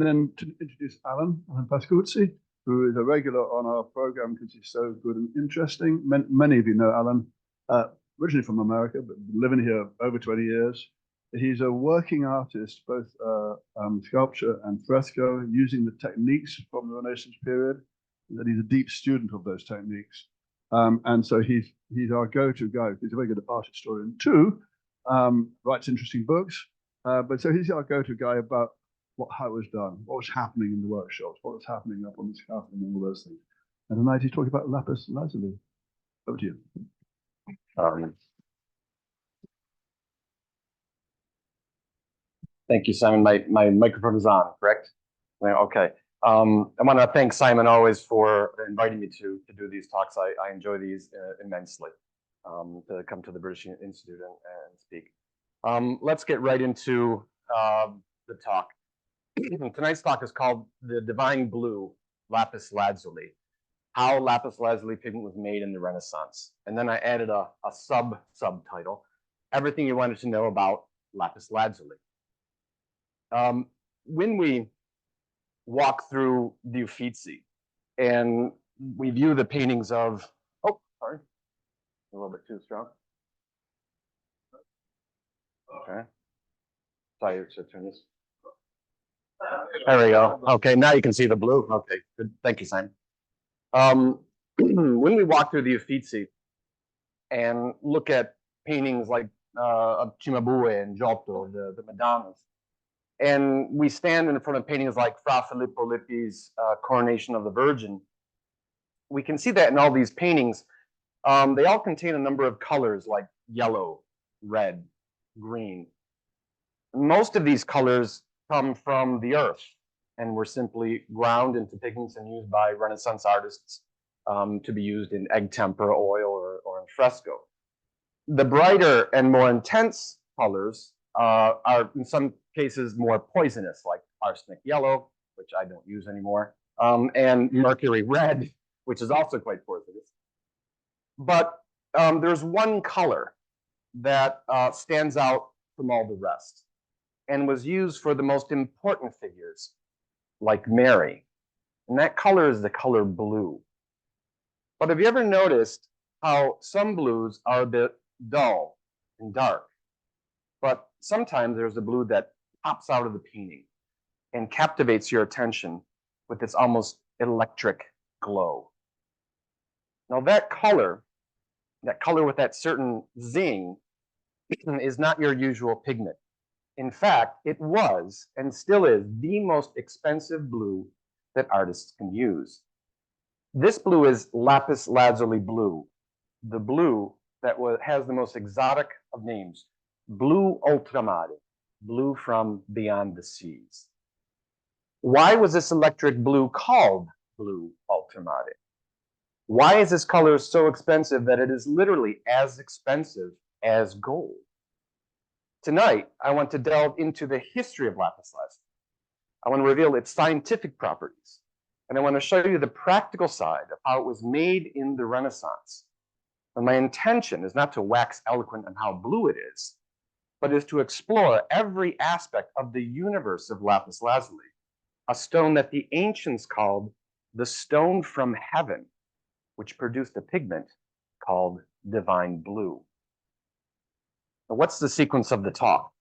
then to introduce Alan Pascuzzi, who is a regular on our program because he's so good and interesting. Many of you know Alan, originally from America, but living here over 20 years. He's a working artist, both sculpture and fresco, using the techniques from the Renaissance period. That he's a deep student of those techniques. And so he's our go-to guy. He's a very good art historian too, writes interesting books. But so he's our go-to guy about how it was done, what was happening in the workshops, what was happening up on the scaffolding and all those things. And tonight he's talking about lapis lazuli. Over to you. Thank you, Simon. My microphone is on, correct? Okay. I want to thank Simon always for inviting me to do these talks. I enjoy these immensely, to come to the British Institute and speak. Let's get right into the talk. Tonight's talk is called The Divine Blue, Lapis Lazuli, How Lapis Lazuli Pigment Was Made in the Renaissance. And then I added a subtitle, Everything You Wanted to Know About Lapis Lazuli. When we walk through the Uffizi and we view the paintings of, oh, sorry, a little bit too strong. Okay. Sorry, I should turn this. There we go. Okay, now you can see the blue. Okay, good. Thank you, Simon. When we walk through the Uffizi and look at paintings like of Cimabue and Giotto, the Madonnas, and we stand in front of paintings like Fra Filippo Lippi's Coronation of the Virgin, we can see that in all these paintings, they all contain a number of colors like yellow, red, green. Most of these colors come from the earth and were simply ground into pigments and used by Renaissance artists to be used in egg tempera, oil, or in fresco. The brighter and more intense colors are in some cases more poisonous, like arsenic yellow, which I don't use anymore, and mercury red, which is also quite poisonous. But there's one color that stands out from all the rest and was used for the most important figures, like Mary. And that color is the color blue. But have you ever noticed how some blues are a bit dull and dark? But sometimes there's a blue that pops out of the painting and captivates your attention with its almost electric glow. Now that color with that certain zing is not your usual pigment. In fact, it was and still is the most expensive blue that artists can use. This blue is lapis lazuli blue, the blue that has the most exotic of names, blue ultramare, blue from beyond the seas. Why was this electric blue called blue ultramare? Why is this color so expensive that it is literally as expensive as gold? Tonight, I want to delve into the history of lapis lazuli. I want to reveal its scientific properties, and I want to show you the practical side of how it was made in the Renaissance. And my intention is not to wax eloquent on how blue it is, but is to explore every aspect of the universe of lapis lazuli, a stone that the ancients called the stone from heaven, which produced a pigment called divine blue. Now, what's the sequence of the talk?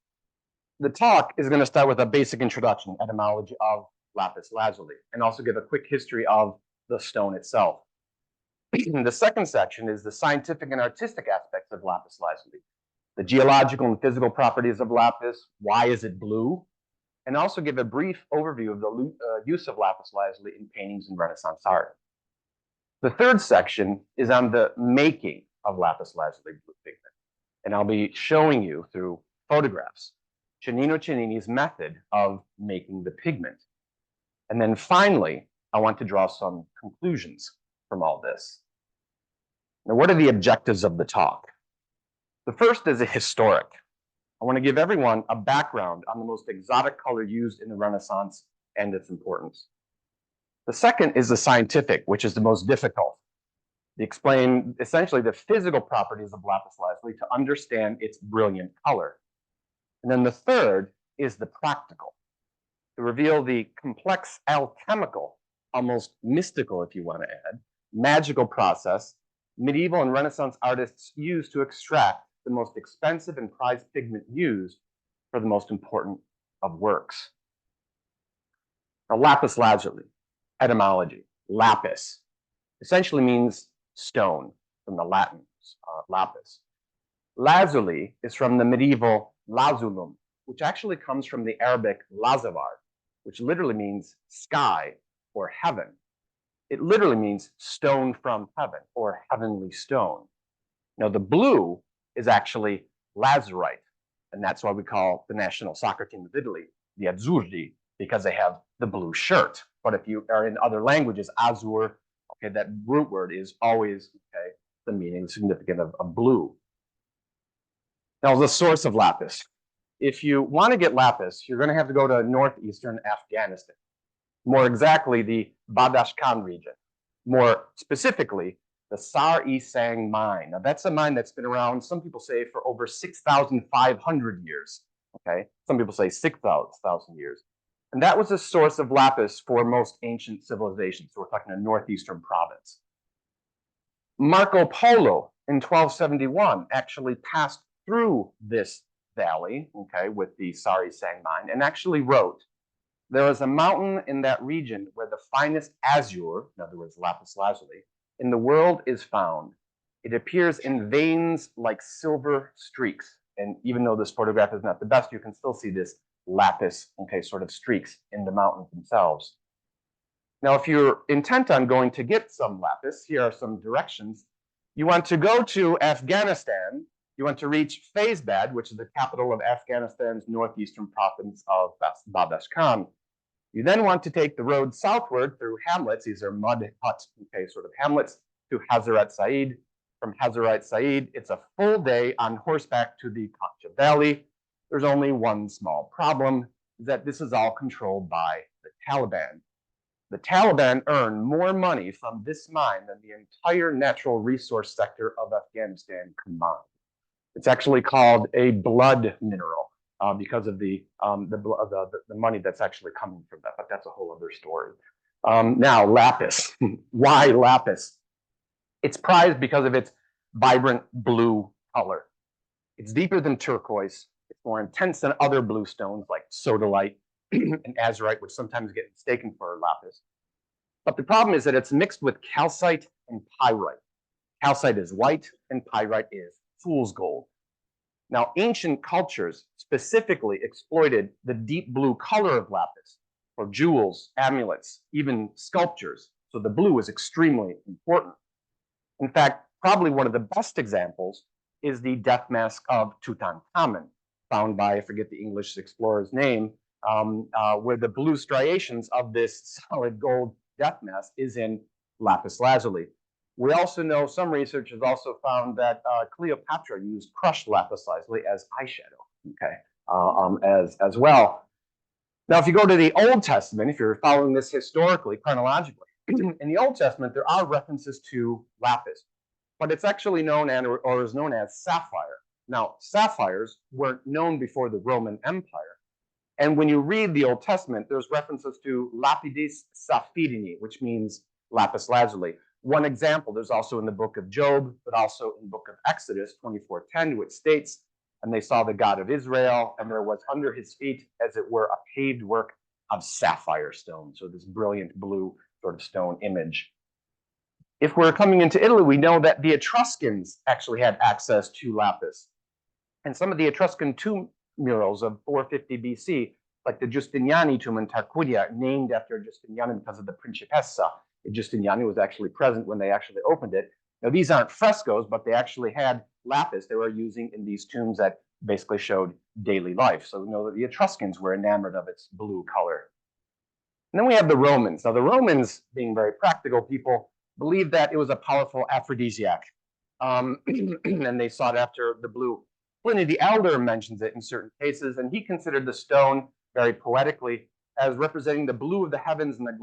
The talk is going to start with a basic introduction, etymology of lapis lazuli, and also give a quick history of the stone itself. The second section is the scientific and artistic aspects of lapis lazuli, the geological and physical properties of lapis, why is it blue, and also give a brief overview of the use of lapis lazuli in paintings and Renaissance art. The third section is on the making of lapis lazuli blue pigment, and I'll be showing you through photographs Cennino Cennini's method of making the pigment. And then finally, I want to draw some conclusions from all this. Now, what are the objectives of the talk? The first is a historic. I want to give everyone a background on the most exotic color used in the Renaissance and its importance. The second is the scientific, which is the most difficult. They explain essentially the physical properties of lapis lazuli to understand its brilliant color. And then the third is the practical. to reveal the complex alchemical, almost mystical if you want to add, magical process medieval and Renaissance artists used to extract the most expensive and prized pigment used for the most important of works. Now, lapis lazuli, etymology, lapis, essentially means stone from the Latin, lapis. Lazuli is from the medieval lazulum, which actually comes from the Arabic lazavar, which literally means sky or heaven. It literally means stone from heaven or heavenly stone. Now, the blue is actually lazurite, and that's why we call the national soccer team of Italy the azzurri, because they have the blue shirt. But if you are in other languages, azur, okay, that root word is always, okay, the meaning, the significance of blue. Now, the source of lapis. If you want to get lapis, you're going to have to go to northeastern Afghanistan. More exactly, the Badashkan region. More specifically, the Sar-e-Sang mine. Now, that's a mine that's been around, some people say, for over 6,500 years. Okay, some people say 6,000 years. And that was a source of lapis for most ancient civilizations. So we're talking a northeastern province. Marco Polo in 1271 actually passed through this valley, okay, with the Sar-e-Sang mine, and actually wrote, there is a mountain in that region where the finest azure, in other words, lapis lazuli, in the world is found. It appears in veins like silver streaks. And even though this photograph is not the best, you can still see this lapis, okay, sort of streaks in the mountains themselves. Now, if you're intent on going to get some lapis, here are some directions. You want to go to Afghanistan. You want to reach Faizabad, which is the capital of Afghanistan's northeastern province of Badashkan. You then want to take the road southward through hamlets. These are mud hut, okay, sort of hamlets, to Hazrat Said. From Hazrat Said, it's a full day on horseback to the Panjshir Valley. There's only one small problem, that this is all controlled by the Taliban. The Taliban earn more money from this mine than the entire natural resource sector of Afghanistan combined. It's actually called a blood mineral because of the money that's actually coming from that, but that's a whole other story. Now, lapis. Why lapis? It's prized because of its vibrant blue color. It's deeper than turquoise. It's more intense than other blue stones like sodalite and azurite, which sometimes get mistaken for lapis. But the problem is that it's mixed with calcite and pyrite. Calcite is white and pyrite is fool's gold. Now, ancient cultures specifically exploited the deep blue color of lapis for jewels, amulets, even sculptures. So the blue is extremely important. In fact, probably one of the best examples is the death mask of Tutankhamun, found by, I forget the English explorer's name, where the blue striations of this solid gold death mask is in lapis lazuli. We also know, some research has also found that Cleopatra used crushed lapis lazuli as eyeshadow, okay, as well. Now, if you go to the Old Testament, if you're following this historically, chronologically, in the Old Testament, there are references to lapis, but it's actually known or is known as sapphire. Now, sapphires weren't known before the Roman Empire. And when you read the Old Testament, there's references to lapidis saphirini, which means lapis lazuli. One example, there's also in the book of Job, but also in the book of Exodus 24:10, which states, and they saw the God of Israel, and there was under his feet, as it were, a paved work of sapphire stone. So this brilliant blue sort of stone image. If we're coming into Italy, we know that the Etruscans actually had access to lapis. And some of the Etruscan tomb murals of 450 BC, like the Giustiniani tomb in Tarquinia, named after Justiniani because of the Principessa. Justiniani was actually present when they actually opened it. Now, these aren't frescoes, but they actually had lapis they were using in these tombs that basically showed daily life. So we know that the Etruscans were enamored of its blue color. And then we have the Romans. Now, the Romans, being very practical people, believed that it was a powerful aphrodisiac. And they sought after the blue. Pliny the Elder mentions it in certain cases, and he considered the stone, very poetically, as representing the blue of the heavens and the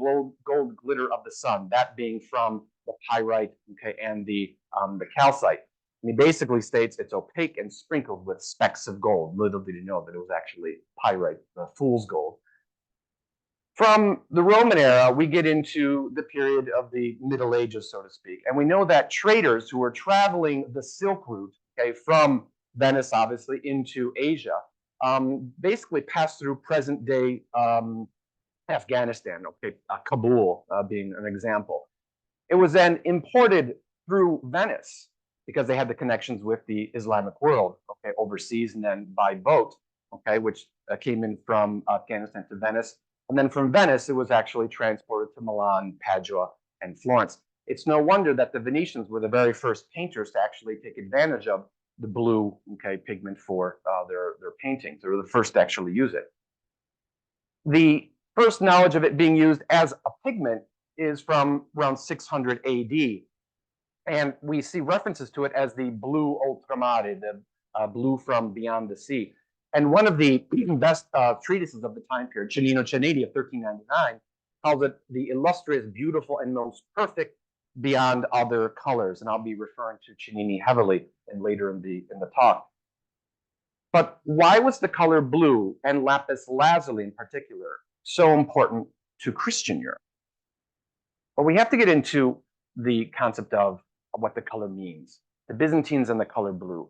gold glitter of the sun, that being from the pyrite, okay, and the calcite. And he basically states it's opaque and sprinkled with specks of gold. Little did he know that it was actually pyrite, the fool's gold. From the Roman era, we get into the period of the Middle Ages, so to speak. And we know that traders who were traveling the Silk Route, okay, from Venice, obviously, into Asia, basically passed through present-day Afghanistan, okay, Kabul being an example. It was then imported through Venice because they had the connections with the Islamic world, okay, overseas and then by boat, okay, which came in from Afghanistan to Venice. And then from Venice, it was actually transported to Milan, Padua, and Florence. It's no wonder that the Venetians were the very first painters to actually take advantage of the blue, okay, pigment for their paintings. They were the first to actually use it. The first knowledge of it being used as a pigment is from around 600 AD. And we see references to it as the blue ultramare, the blue from beyond the sea. And one of the best treatises of the time period, Cennino Cennini of 1399, calls it the illustrious, beautiful, and most perfect beyond other colors. And I'll be referring to Cennini heavily and later in the talk. But why was the color blue, and lapis lazuli in particular, so important to Christian Europe? Well, we have to get into the concept of what the color means. The Byzantines and the color blue.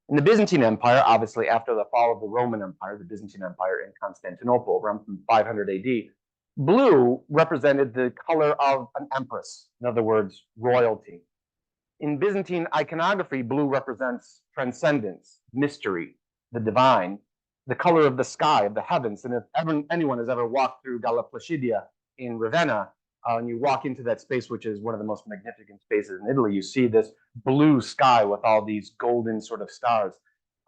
In the Byzantine Empire, obviously after the fall of the Roman Empire, the Byzantine Empire in Constantinople around 500 AD, blue represented the color of an empress, in other words, royalty. In Byzantine iconography, blue represents transcendence, mystery, the divine, the color of the sky, of the heavens. And if anyone has ever walked through Galla Placidia in Ravenna, and you walk into that space, which is one of the most magnificent spaces in Italy, you see this blue sky with all these golden sort of stars.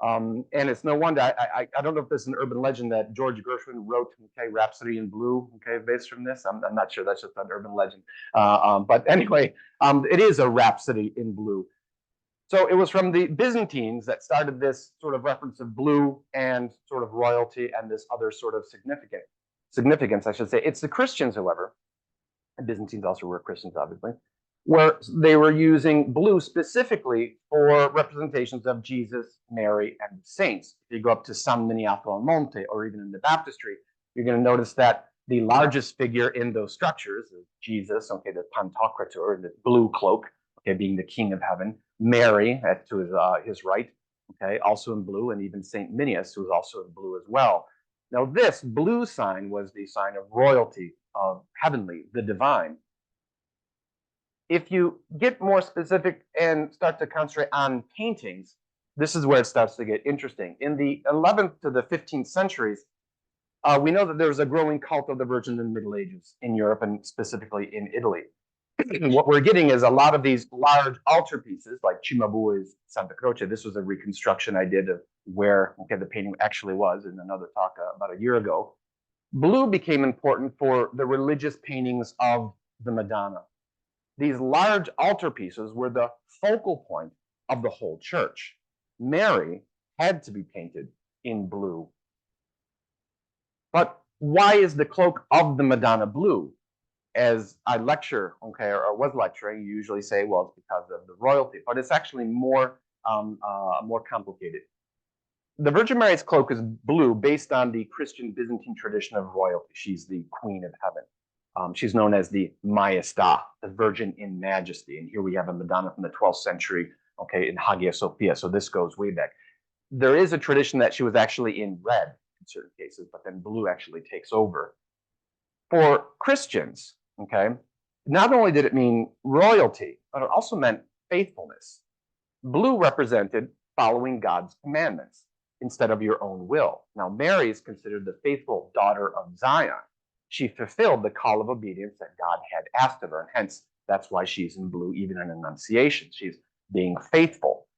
And it's no wonder, I don't know if this is an urban legend that George Gershwin wrote, okay, Rhapsody in Blue, okay, based from this. I'm not sure, that's just an urban legend. But anyway, it is a Rhapsody in Blue. So it was from the Byzantines that started this sort of reference of blue and sort of royalty and this other sort of significance, I should say. It's the Christians, however, and Byzantines also were Christians, obviously, where they were using blue specifically for representations of Jesus, Mary, and the saints. If you go up to San Miniato al Monte, or even in the baptistry, you're going to notice that the largest figure in those structures is Jesus, okay, the Pantocrator, the blue cloak, okay, being the King of Heaven. Mary, to his right, okay, also in blue, and even Saint Minius, who is also in blue as well. Now, this blue sign was the sign of royalty, of heavenly, the divine. If you get more specific and start to concentrate on paintings, this is where it starts to get interesting. In the 11th to the 15th centuries, we know that there was a growing cult of the Virgin in the Middle Ages in Europe and specifically in Italy. What we're getting is a lot of these large altarpieces, like Cimabue's Santa Croce. This was a reconstruction I did of where the painting actually was in another talk about a year ago. Blue became important for the religious paintings of the Madonna. These large altarpieces were the focal point of the whole church. Mary had to be painted in blue. But why is the cloak of the Madonna blue? As I lecture, okay, or was lecturing, you usually say, well, it's because of the royalty, but it's actually more complicated. The Virgin Mary's cloak is blue based on the Christian Byzantine tradition of royalty. She's the Queen of Heaven. She's known as the Maestà, the Virgin in Majesty. And here we have a Madonna from the 12th century, okay, in Hagia Sophia. So this goes way back. There is a tradition that she was actually in red in certain cases, but then blue actually takes over. For Christians, okay, not only did it mean royalty, but it also meant faithfulness. Blue represented following God's commandments instead of your own will. Now, Mary is considered the faithful daughter of Zion. She fulfilled the call of obedience that God had asked of her, and hence that's why she's in blue even in Annunciation. She's being faithful.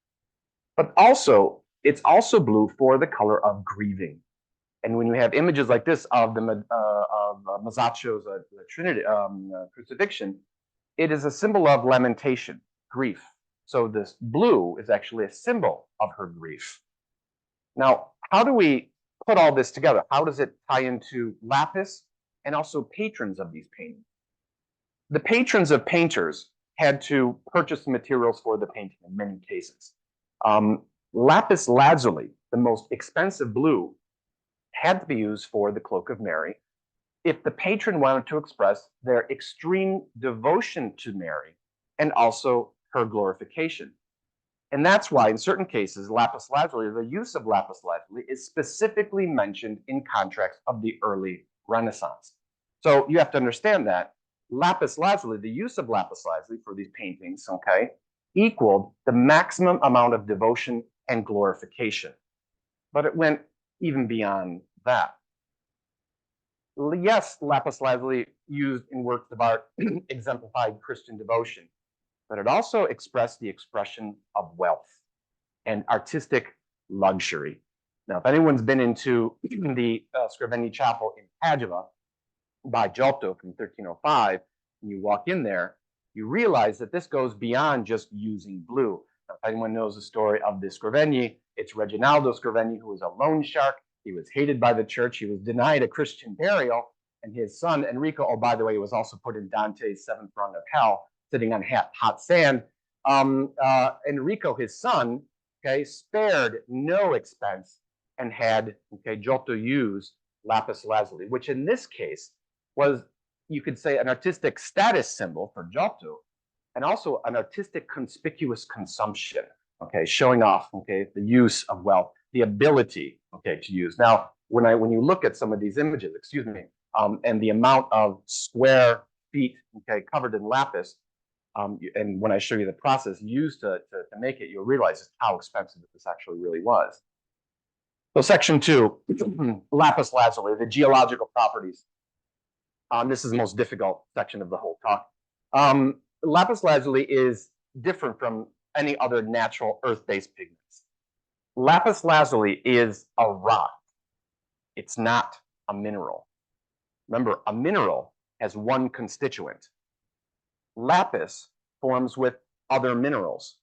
But also, it's also blue for the color of grieving. And when you have images like this of the Masaccio's Trinity crucifixion, it is a symbol of lamentation, grief. So this blue is actually a symbol of her grief. Now, how do we put all this together? How does it tie into lapis and also patrons of these paintings? The patrons of painters had to purchase the materials for the painting in many cases. Lapis lazuli, the most expensive blue, had to be used for the cloak of Mary. if the patron wanted to express their extreme devotion to Mary and also her glorification. And that's why in certain cases, lapis lazuli, the use of lapis lazuli is specifically mentioned in contracts of the early Renaissance. So you have to understand that lapis lazuli, the use of lapis lazuli for these paintings, okay, equaled the maximum amount of devotion and glorification. But it went even beyond that. Yes, lapis lazuli used in works of art exemplified Christian devotion, but it also expressed the expression of wealth and artistic luxury. Now, if anyone's been into the Scriveni Chapel in Padua by Giotto from 1305, and you walk in there, you realize that this goes beyond just using blue. Now, if anyone knows the story of the Scriveni, it's Reginaldo Scriveni, who was a loan shark. He was hated by the church. He was denied a Christian burial. And his son, Enrico, oh, by the way, was also put in Dante's seventh rung of hell, sitting on hot sand. Enrico, his son, okay, spared no expense and had, okay, Giotto use lapis lazuli, which in this case was, you could say, an artistic status symbol for Giotto, and also an artistic conspicuous consumption, okay, showing off, okay, the use of wealth, the ability, okay, to use. Now, when you look at some of these images, excuse me, and the amount of square feet, okay, covered in lapis, and when I show you the process used to make it, you'll realize how expensive this actually really was. So section 2, lapis lazuli, the geological properties. This is the most difficult section of the whole talk. Lapis lazuli is different from any other natural earth-based pigments. Lapis lazuli is a rock. It's not a mineral. Remember, a mineral has one constituent. Lapis forms with other minerals,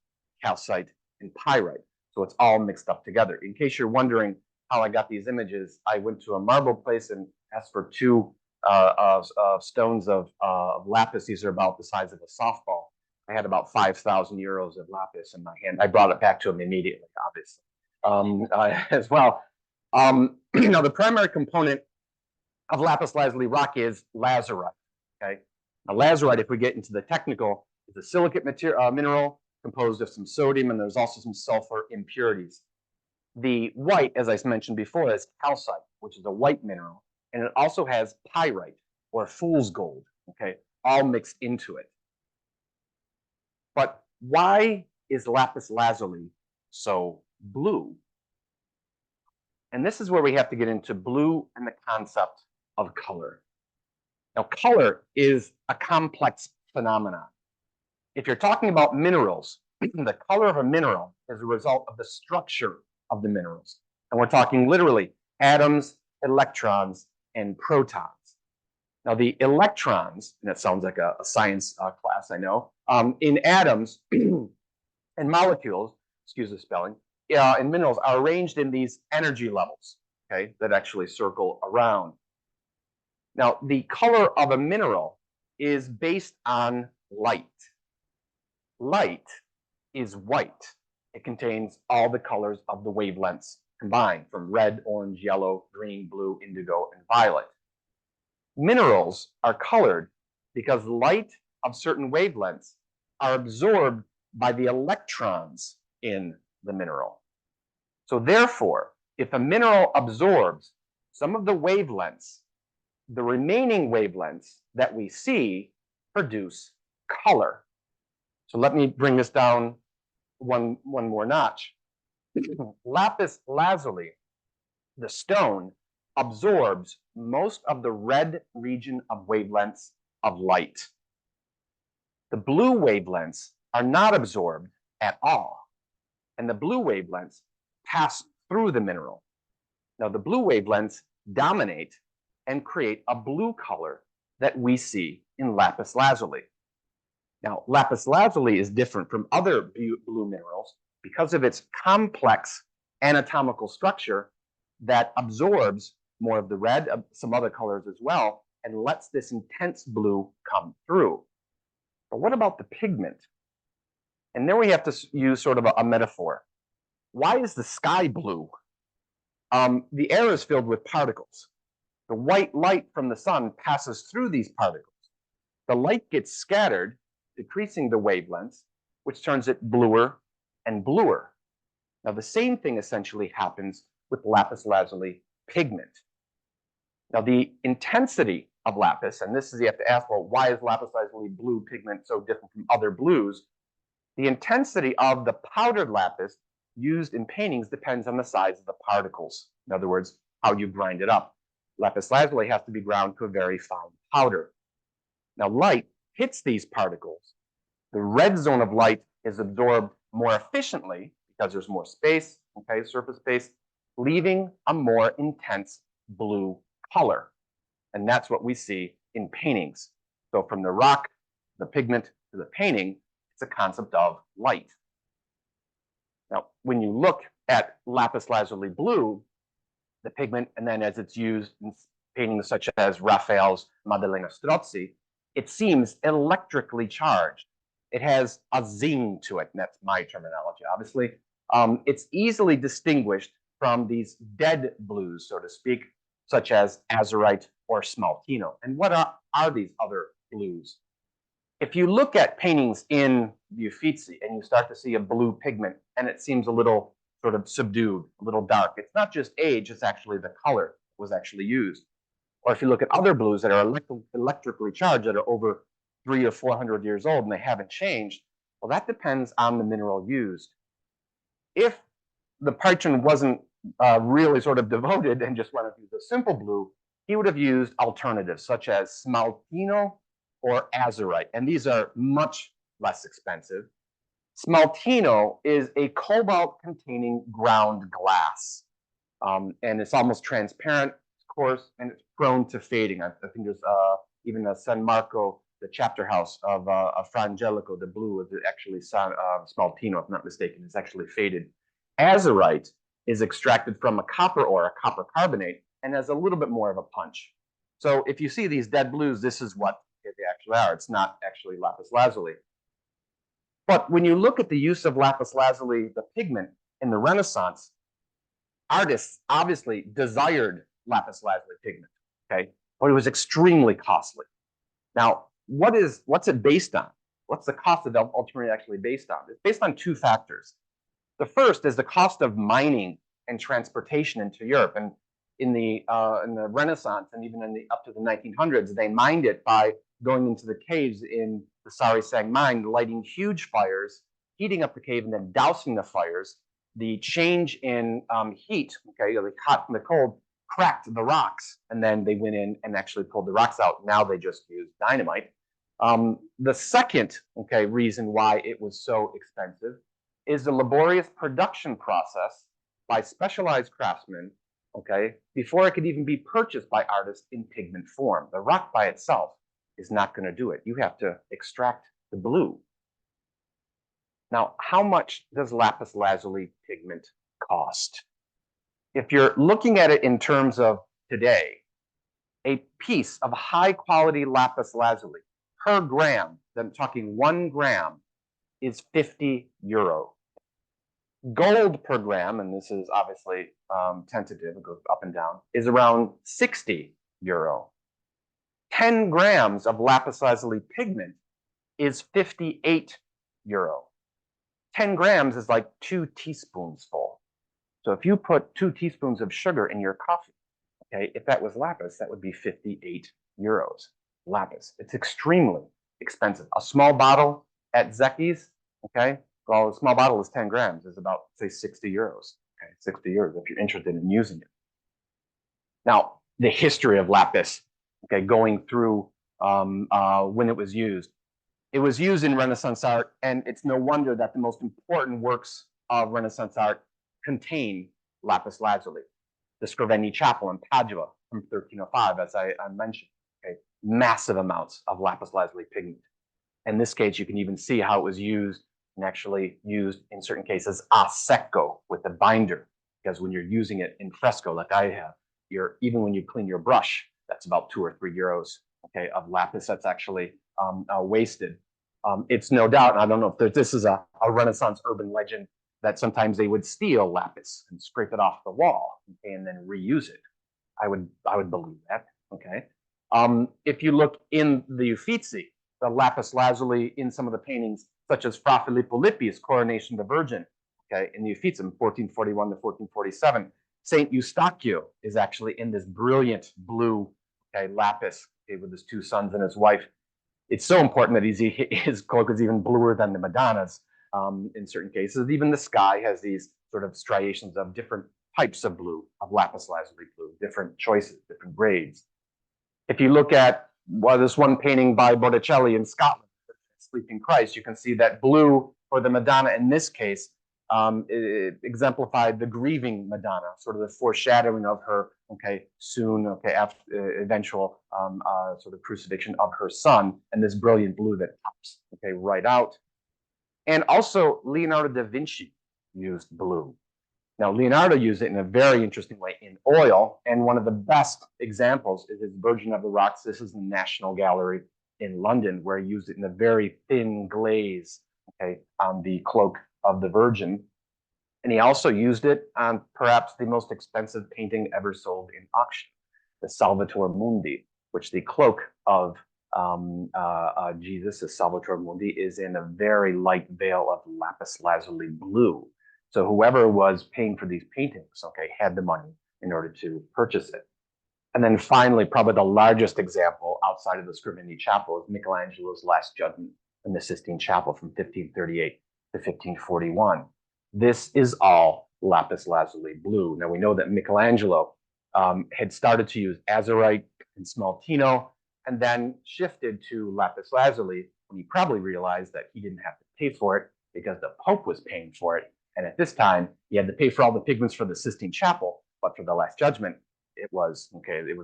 calcite and pyrite. So it's all mixed up together. In case you're wondering how I got these images, I went to a marble place and asked for 2 stones of lapis. These are about the size of a softball. I had about 5,000 euros of lapis in my hand. I brought it back to him immediately, obviously, as well. Now, the primary component of lapis lazuli rock is lazurite. Okay, now lazurite, if we get into the technical, is a silicate mineral composed of some sodium, and there's also some sulfur impurities. The white, as I mentioned before, is calcite, which is a white mineral, and it also has pyrite or fool's gold. Okay, all mixed into it. But why is lapis lazuli so blue? And this is where we have to get into blue and the concept of color. Now, color is a complex phenomenon. If you're talking about minerals, the color of a mineral is a result of the structure of the minerals. And we're talking literally atoms, electrons, and protons. Now, the electrons, and that sounds like a science class, I know, in atoms and molecules, excuse the spelling, in minerals are arranged in these energy levels, okay, that actually circle around. Now, the color of a mineral is based on light. Light is white. It contains all the colors of the wavelengths combined, from red, orange, yellow, green, blue, indigo, and violet. Minerals are colored because light of certain wavelengths are absorbed by the electrons in the mineral. So therefore, if a mineral absorbs some of the wavelengths, the remaining wavelengths that we see produce color. So let me bring this down one more notch. Lapis lazuli, the stone, absorbs most of the red region of wavelengths of light. The blue wavelengths are not absorbed at all, and the blue wavelengths pass through the mineral. Now, the blue wavelengths dominate and create a blue color that we see in lapis lazuli. Now, lapis lazuli is different from other blue minerals because of its complex anatomical structure that absorbs more of the red, some other colors as well, and lets this intense blue come through. But what about the pigment? And there we have to use sort of a metaphor. Why is the sky blue? The air is filled with particles. The white light from the sun passes through these particles. The light gets scattered, decreasing the wavelengths, which turns it bluer and bluer. Now, the same thing essentially happens with lapis lazuli pigment. Now, the intensity of lapis, and this is, you have to ask, well, why is lapis lazuli blue pigment so different from other blues? The intensity of the powdered lapis used in paintings depends on the size of the particles. In other words, how you grind it up. Lapis lazuli has to be ground to a very fine powder. Now, light hits these particles. The red zone of light is absorbed more efficiently because there's more space, okay, surface space, leaving a more intense blue color. And that's what we see in paintings. So from the rock, the pigment, to the painting, it's a concept of light. Now, when you look at lapis lazuli blue, the pigment, and then as it's used in paintings such as Raphael's Maddalena Strozzi, it seems electrically charged. It has a zing to it, and that's my terminology, obviously. It's easily distinguished from these dead blues, so to speak, such as azurite or smaltino. And what are these other blues? If you look at paintings in the Uffizi and you start to see a blue pigment and it seems a little sort of subdued, a little dark, it's not just age, it's actually the color that was actually used. Or if you look at other blues that are electrically charged, that are over 300 or 400 years old and they haven't changed, well, that depends on the mineral used. If the patron wasn't really sort of devoted and just wanted to use a simple blue, he would have used alternatives such as smaltino or azurite, and these are much less expensive. Smaltino is a cobalt-containing ground glass, and it's almost transparent, of course, and it's prone to fading. I think there's even a San Marco, the chapter house of Fra Angelico, the blue is actually smaltino, if I'm not mistaken. It's actually faded. Azurite is extracted from a copper ore, a copper carbonate, and has a little bit more of a punch. So if you see these dead blues, this is what they actually are. It's not actually lapis lazuli. But when you look at the use of lapis lazuli, the pigment, in the Renaissance, artists obviously desired lapis lazuli pigment, okay? But it was extremely costly. Now, what's it based on? What's the cost of the ultimately actually based on? It's based on two factors. The first is the cost of mining and transportation into Europe. And in the Renaissance and even up to the 1900s, they mined it by going into the caves in the Sarisang mine, lighting huge fires, heating up the cave, and then dousing the fires. The change in heat, okay, the hot and the cold, cracked the rocks, and then they went in and actually pulled the rocks out. Now they just use dynamite. The second, okay, reason why it was so expensive is the laborious production process by specialized craftsmen, okay, before it could even be purchased by artists in pigment form. The rock by itself is not going to do it. You have to extract the blue. Now, how much does lapis lazuli pigment cost? If you're looking at it in terms of today, a piece of high quality lapis lazuli per gram, I'm talking 1 gram, is 50 euro. Gold per gram, and this is obviously tentative, it goes up and down, is around 60 euro. 10 grams of lapis lazuli pigment is 58 euro. 10 grams is like 2 teaspoons full. So if you put 2 teaspoons of sugar in your coffee, okay, if that was lapis, that would be 58 euros. Lapis. It's extremely expensive. A small bottle at Zecchi's, okay, well, a small bottle is 10 grams, is about, say, 60 euros. Okay, 60 euros if you're interested in using it. Now, the history of lapis, okay, going through when it was used. It was used in Renaissance art, and it's no wonder that the most important works of Renaissance art contain lapis lazuli. The Scrovegni Chapel in Padua from 1305, as I mentioned, okay, massive amounts of lapis lazuli pigment. In this case, you can even see how it was used and actually used in certain cases a secco with the binder, because when you're using it in fresco like I have, even when you clean your brush, that's about 2 or 3 euros, okay, of lapis that's actually wasted. It's no doubt, and I don't know if this is a Renaissance urban legend, that sometimes they would steal lapis and scrape it off the wall, okay, and then reuse it. I would believe that. Okay. If you look in the Uffizi, the lapis lazuli in some of the paintings, such as Fra Filippo Lippi's Coronation of the Virgin, okay, in the Uffizi, 1441 to 1447, Saint Eustachio is actually in this brilliant blue, okay, lapis, okay, with his two sons and his wife. It's so important that his cloak is even bluer than the Madonna's in certain cases. Even the sky has these sort of striations of different types of blue, of lapis lazuli blue, different choices, different grades. If you look at this one painting by Botticelli in Scotland, Sleeping Christ, you can see that blue for the Madonna in this case it exemplified the grieving Madonna, sort of the foreshadowing of her, okay, soon, okay, after eventual sort of crucifixion of her son, and this brilliant blue that pops, okay, right out. And also Leonardo da Vinci used blue. Now, Leonardo used it in a very interesting way in oil, and one of the best examples is his Virgin of the Rocks. This is the National Gallery in London, where he used it in a very thin glaze, okay, on the cloak of the Virgin. And he also used it on perhaps the most expensive painting ever sold in auction, the Salvator Mundi, which the cloak of Jesus, the Salvator Mundi, is in a very light veil of lapis lazuli blue. So whoever was paying for these paintings, okay, had the money in order to purchase it. And then finally, probably the largest example outside of the Scrivini Chapel is Michelangelo's Last Judgment in the Sistine Chapel from 1538 to 1541. This is all lapis lazuli blue. Now we know that Michelangelo had started to use azurite and smaltino and then shifted to lapis lazuli when he probably realized that he didn't have to pay for it because the Pope was paying for it. And at this time, he had to pay for all the pigments for the Sistine Chapel, but for the Last Judgment, it was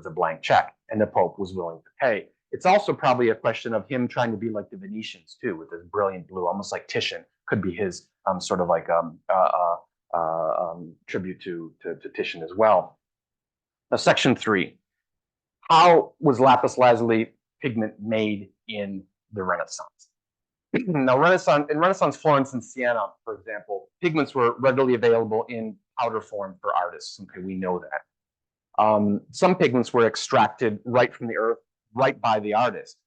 a blank check, and the Pope was willing to pay. It's also probably a question of him trying to be like the Venetians too, with this brilliant blue, almost like Titian. Could be his sort of like tribute to Titian as well. Now, section 3. How was lapis lazuli pigment made in the Renaissance? Now, in Renaissance Florence and Siena, for example, pigments were readily available in powder form for artists. Okay, we know that. Some pigments were extracted right from the earth, right by the artist,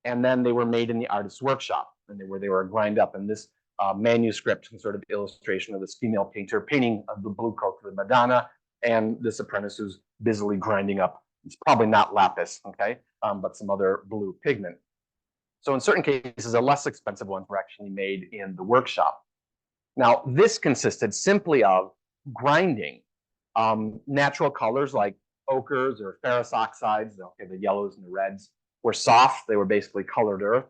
and then they were made in the artist's workshop, and they were ground up. And this manuscript, some sort of illustration of this female painter painting of the blue coat for the Madonna, and this apprentice who's busily grinding up. It's probably not lapis, okay, but some other blue pigment. So in certain cases, the less expensive ones were actually made in the workshop. Now, this consisted simply of grinding natural colors like ochres or ferrous oxides, okay, the yellows and the reds, were soft. They were basically colored earth.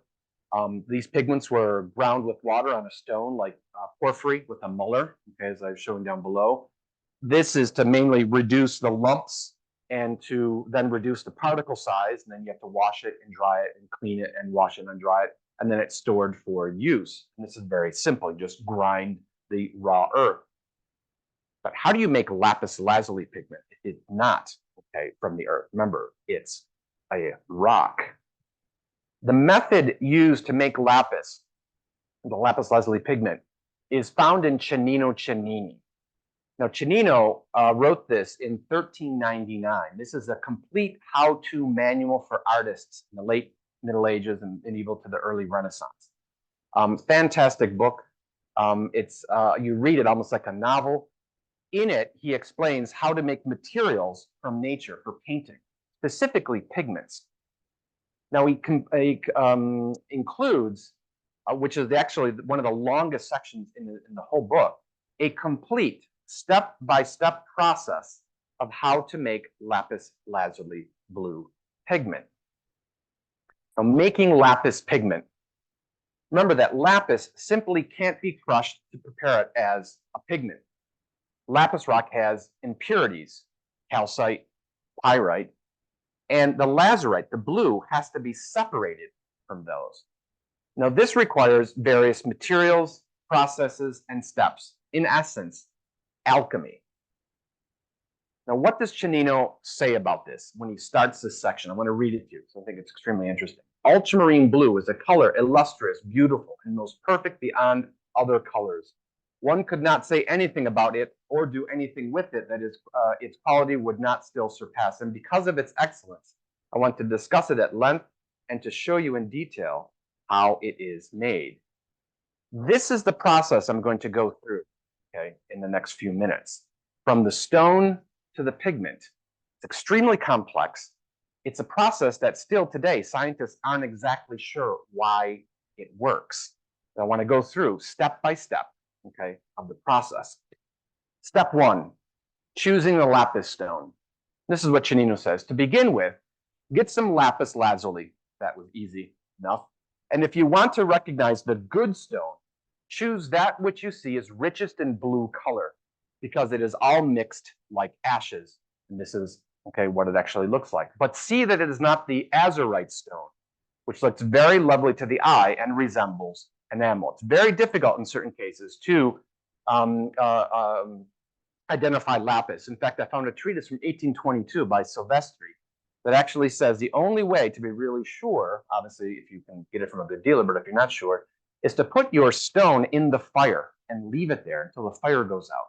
These pigments were ground with water on a stone like porphyry with a muller, okay, as I've shown down below. This is to mainly reduce the lumps and to then reduce the particle size, and then you have to wash it and dry it and clean it and wash it and dry it, and then it's stored for use. And this is very simple. You just grind the raw earth. But how do you make lapis lazuli pigment? It's not, okay, from the earth. Remember, it's a rock. The method used to make lapis, the lapis lazuli pigment, is found in Cennino Cennini. Now, Cennino wrote this in 1399. This is a complete how-to manual for artists in the late Middle Ages and medieval to the early Renaissance. Fantastic book. You read it almost like a novel. In it, he explains how to make materials from nature for painting, specifically pigments. Now, he includes, which is actually one of the longest sections in the whole book, a complete step-by-step process of how to make lapis lazuli blue pigment. Now, making lapis pigment, remember that lapis simply can't be crushed to prepare it as a pigment. Lapis rock has impurities, calcite, pyrite, and the lazurite, the blue, has to be separated from those. Now, this requires various materials, processes, and steps. In essence, alchemy. Now, what does Cennino say about this when he starts this section? I want to read it to you, so I think it's extremely interesting. Ultramarine blue is a color illustrious, beautiful, and most perfect beyond other colors. one could not say anything about it or do anything with it that is its quality would not still surpass. And because of its excellence, I want to discuss it at length and to show you in detail how it is made. This is the process I'm going to go through, okay, in the next few minutes. From the stone to the pigment. It's extremely complex. It's a process that still today scientists aren't exactly sure why it works. I want to go through step by step, okay, of the process. Step one, choosing the lapis stone. This is what Cennino says. To begin with, get some lapis lazuli. That was easy enough. And if you want to recognize the good stone, choose that which you see is richest in blue color, because it is all mixed like ashes. And this is, okay, what it actually looks like. But see that it is not the azurite stone, which looks very lovely to the eye and resembles enamel. It's very difficult in certain cases to identify lapis. In fact, I found a treatise from 1822 by Silvestri that actually says the only way to be really sure, obviously if you can get it from a good dealer, but if you're not sure, is to put your stone in the fire and leave it there until the fire goes out.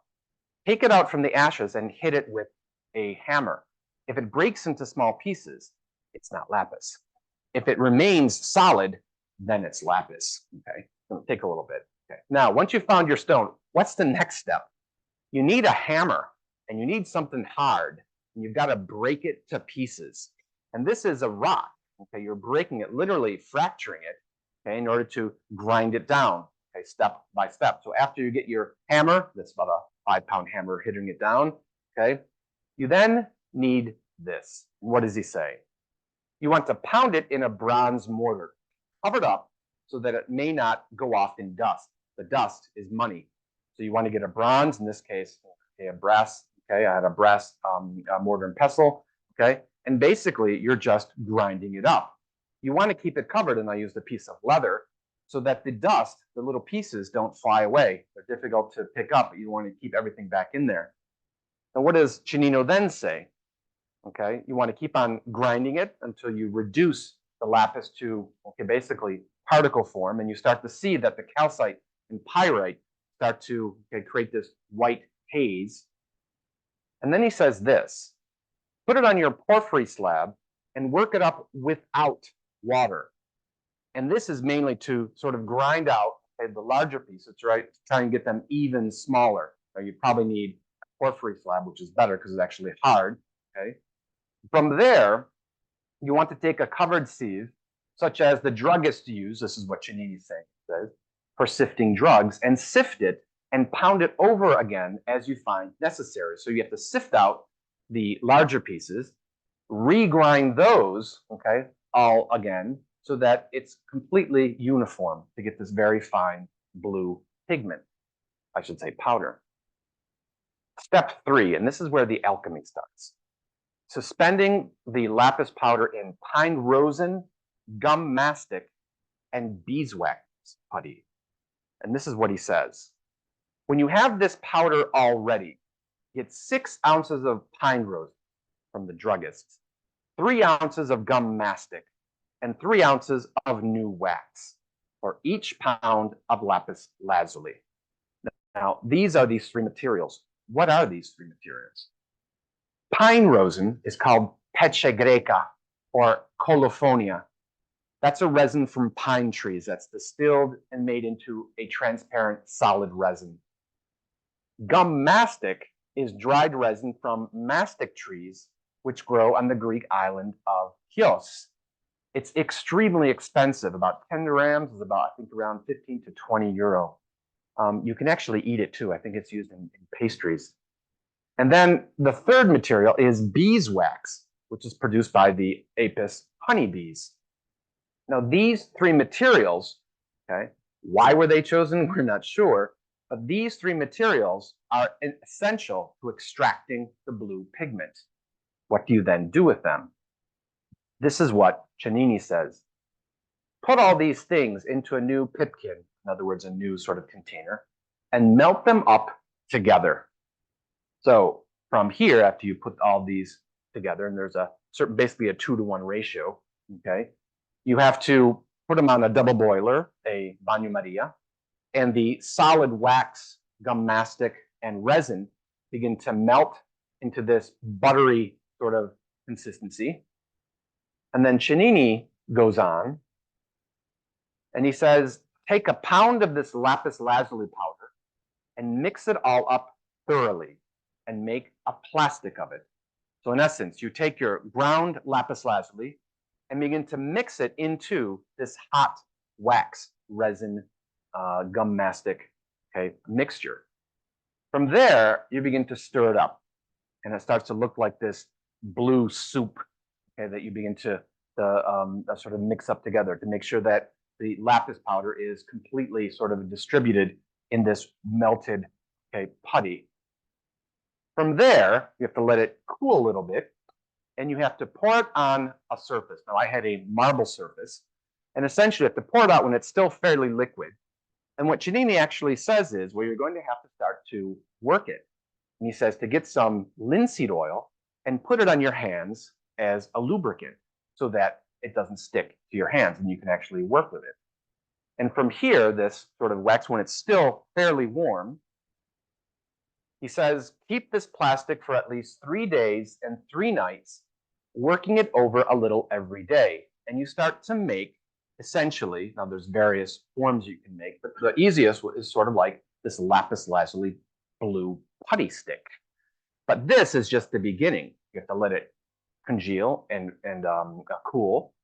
Take it out from the ashes and hit it with a hammer. If it breaks into small pieces, it's not lapis. If it remains solid, then it's lapis. Okay, it'll take a little bit. Okay. Now, once you've found your stone, what's the next step? You need a hammer and you need something hard, and you've got to break it to pieces. And this is a rock. Okay, you're breaking it, literally fracturing it, okay, in order to grind it down, okay, step by step. So after you get your hammer, that's about a 5-pound hammer hitting it down, okay, you then need this. What does he say? You want to pound it in a bronze mortar, covered up so that it may not go off in dust. The dust is money. So you want to get a bronze, in this case, okay, a brass, okay, I had a brass mortar and pestle, okay, and basically you're just grinding it up. You want to keep it covered, and I used a piece of leather so that the dust, the little pieces, don't fly away. They're difficult to pick up, but you want to keep everything back in there. Now, what does Cennino then say? Okay, you want to keep on grinding it until you reduce the lapis to, okay, basically particle form, and you start to see that the calcite and pyrite start to, okay, create this white haze. And then he says this: put it on your porphyry slab and work it up without water. And this is mainly to sort of grind out, okay, the larger pieces, right? Try and get them even smaller. Now, you probably need a porphyry slab, which is better because it's actually hard. Okay. From there, you want to take a covered sieve, such as the druggists use. This is what Cennini says, for sifting drugs, and sift it and pound it over again as you find necessary. So you have to sift out the larger pieces, regrind those, okay, all again, so that it's completely uniform to get this very fine blue pigment, I should say powder. Step 3, and this is where the alchemy starts. Suspending the lapis powder in pine rosin, gum mastic, and beeswax putty. And this is what he says. When you have this powder already, get 6 ounces of pine rosin from the druggists, 3 ounces of gum mastic, and 3 ounces of new wax for each pound of lapis lazuli. Now, these are these 3 materials. What are these 3 materials? Pine rosin is called peche greca or colofonia. That's a resin from pine trees that's distilled and made into a transparent solid resin. Gum mastic is dried resin from mastic trees, which grow on the Greek island of Chios. It's extremely expensive. About 10 grams is about, I think, around 15 to 20 euro. You can actually eat it too. I think it's used in pastries. And then the third material is beeswax, which is produced by the apis honeybees. Now, these 3 materials, okay, why were they chosen? We're not sure. But these 3 materials are essential to extracting the blue pigment. What do you then do with them? This is what Cennini says. Put all these things into a new pipkin, in other words, a new sort of container, and melt them up together. So from here, after you put all these together, and there's a certain, basically a 2-to-1 ratio, okay, you have to put them on a double boiler, a banyo maria, and the solid wax gum mastic, and resin begin to melt into this buttery sort of consistency. And then Cennini goes on and he says, take a pound of this lapis lazuli powder and mix it all up thoroughly and make a plastic of it. So in essence, you take your ground lapis lazuli and begin to mix it into this hot wax resin gum mastic, okay, mixture. From there, you begin to stir it up, and it starts to look like this blue soup, okay, that you begin to sort of mix up together to make sure that the lapis powder is completely sort of distributed in this melted, okay, putty. From there, you have to let it cool a little bit, and you have to pour it on a surface. Now, I had a marble surface, and essentially you have to pour it out when it's still fairly liquid. And what Cennini actually says is, well, you're going to have to start to work it. And he says to get some linseed oil and put it on your hands as a lubricant so that it doesn't stick to your hands and you can actually work with it. And from here, this sort of wax, when it's still fairly warm, he says, keep this plastic for at least 3 days and 3 nights, working it over a little every day. And you start to make, essentially, now there's various forms you can make, but the easiest is sort of like this lapis lazuli blue putty stick. But this is just the beginning. You have to let it congeal and cool.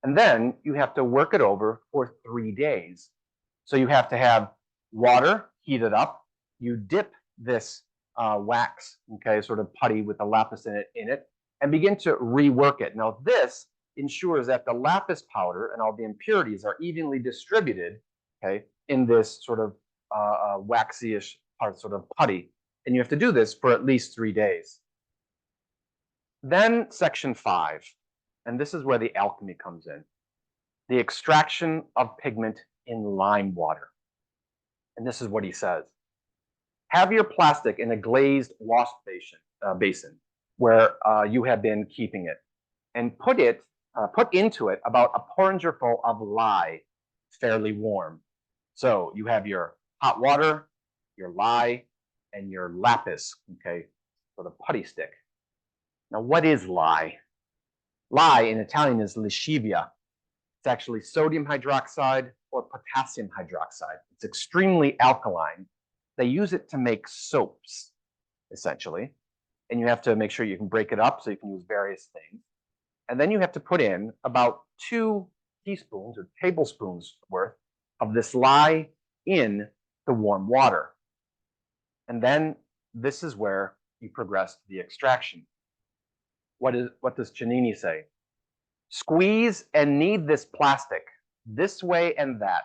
And then you have to work it over for 3 days. So you have to have water heated up. You dip this wax, okay, sort of putty with the lapis in it, and begin to rework it. Now this ensures that the lapis powder and all the impurities are evenly distributed, okay, in this sort of waxy-ish part, sort of putty. And you have to do this for at least 3 days. Then section 5, and this is where the alchemy comes in. The extraction of pigment in lime water. And this is what he says. Have your plastic in a glazed wash basin where you have been keeping it, and put into it about a porringer full of lye, fairly warm. So you have your hot water, your lye, and your lapis, okay, for the putty stick. Now, what is lye? Lye in Italian is lascivia. It's actually sodium hydroxide or potassium hydroxide. It's extremely alkaline. They use it to make soaps, essentially. And you have to make sure you can break it up so you can use various things. And then you have to put in about 2 teaspoons or tablespoons worth of this lye in the warm water. And then this is where you progress to the extraction. What does Cennini say? Squeeze and knead this plastic this way and that,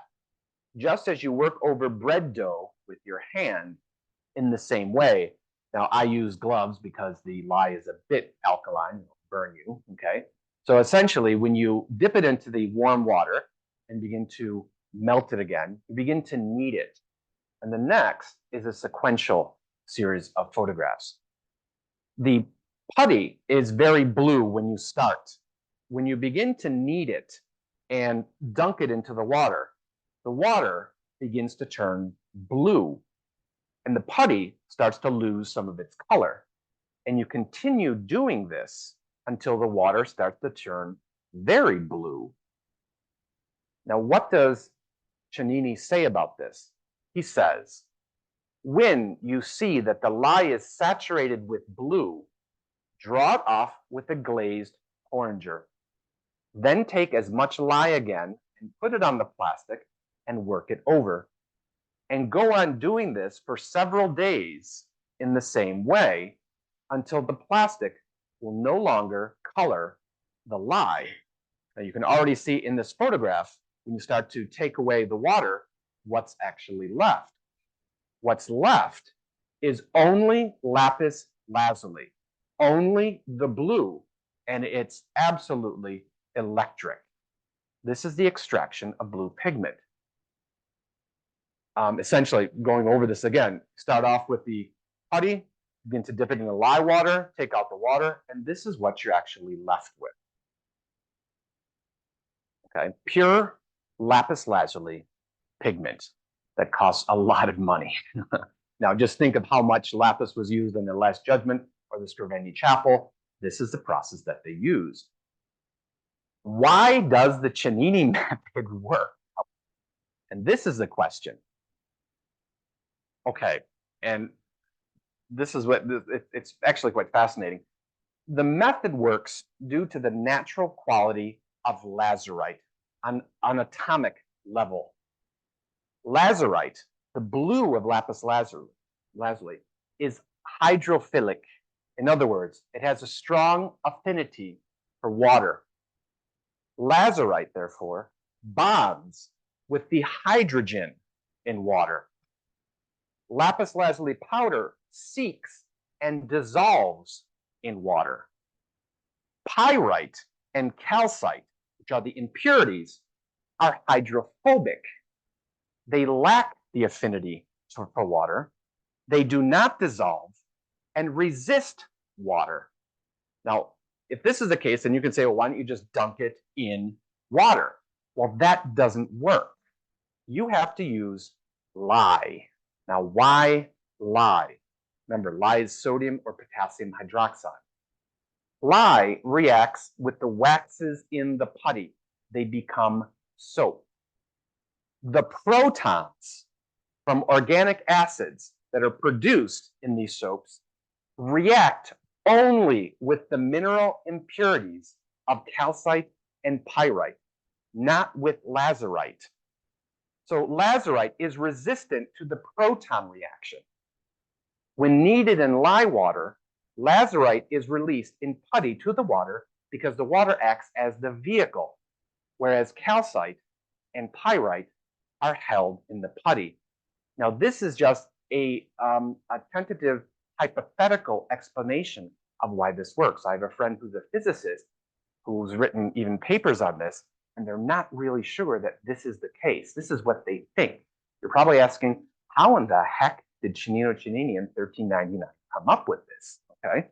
just as you work over bread dough with your hand in the same way. Now, I use gloves because the lye is a bit alkaline, it'll burn you, okay? So essentially, when you dip it into the warm water and begin to melt it again, you begin to knead it. And the next is a sequential series of photographs. The putty is very blue when you start. When you begin to knead it and dunk it into the water begins to turn blue. And the putty starts to lose some of its color. And you continue doing this until the water starts to turn very blue. Now, what does Cennini say about this? He says, when you see that the lye is saturated with blue, draw it off with a glazed porringer. Then take as much lye again and put it on the plastic and work it over. And go on doing this for several days in the same way until the plastic will no longer color the lye. Now you can already see in this photograph, when you start to take away the water, what's actually left. What's left is only lapis lazuli, only the blue, and it's absolutely electric. This is the extraction of blue pigment. Essentially, going over this again, start off with the putty, begin to dip it in the lye water, take out the water, and this is what you're actually left with. Okay, pure lapis lazuli pigment that costs a lot of money. Now, just think of how much lapis was used in the Last Judgment or the Scrovegni Chapel. This is the process that they used. Why does the Cennini method work? And this is the question. Okay, and this is what it's actually quite fascinating. The method works due to the natural quality of lazurite on an atomic level. Lazurite, the blue of lapis lazuli, is hydrophilic. In other words, it has a strong affinity for water. Lazurite, therefore, bonds with the hydrogen in water. Lapis lazuli powder seeks and dissolves in water. Pyrite and calcite, which are the impurities, are hydrophobic. They lack the affinity for water. They do not dissolve and resist water. Now, if this is the case, then you can say, well, why don't you just dunk it in water? Well, that doesn't work. You have to use lye. Now, why lye? Remember, lye is sodium or potassium hydroxide. Lye reacts with the waxes in the putty. They become soap. The protons from organic acids that are produced in these soaps react only with the mineral impurities of calcite and pyrite, not with lazurite. So lazurite is resistant to the proton reaction. When needed in lye water, lazurite is released in putty to the water because the water acts as the vehicle, whereas calcite and pyrite are held in the putty. Now, this is just a tentative hypothetical explanation of why this works. I have a friend who's a physicist who's written even papers on this, and they're not really sure that this is the case. This is what they think. You're probably asking, how in the heck did Cennino Cennini in 1399 come up with this? Okay.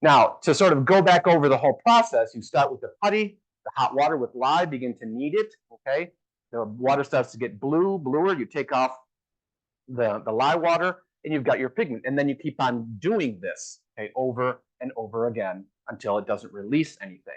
Now, to sort of go back over the whole process, you start with the putty, the hot water with lye, begin to knead it. Okay. The water starts to get bluer. You take off the lye water, and you've got your pigment. And then you keep on doing this, okay, over and over again until it doesn't release anything.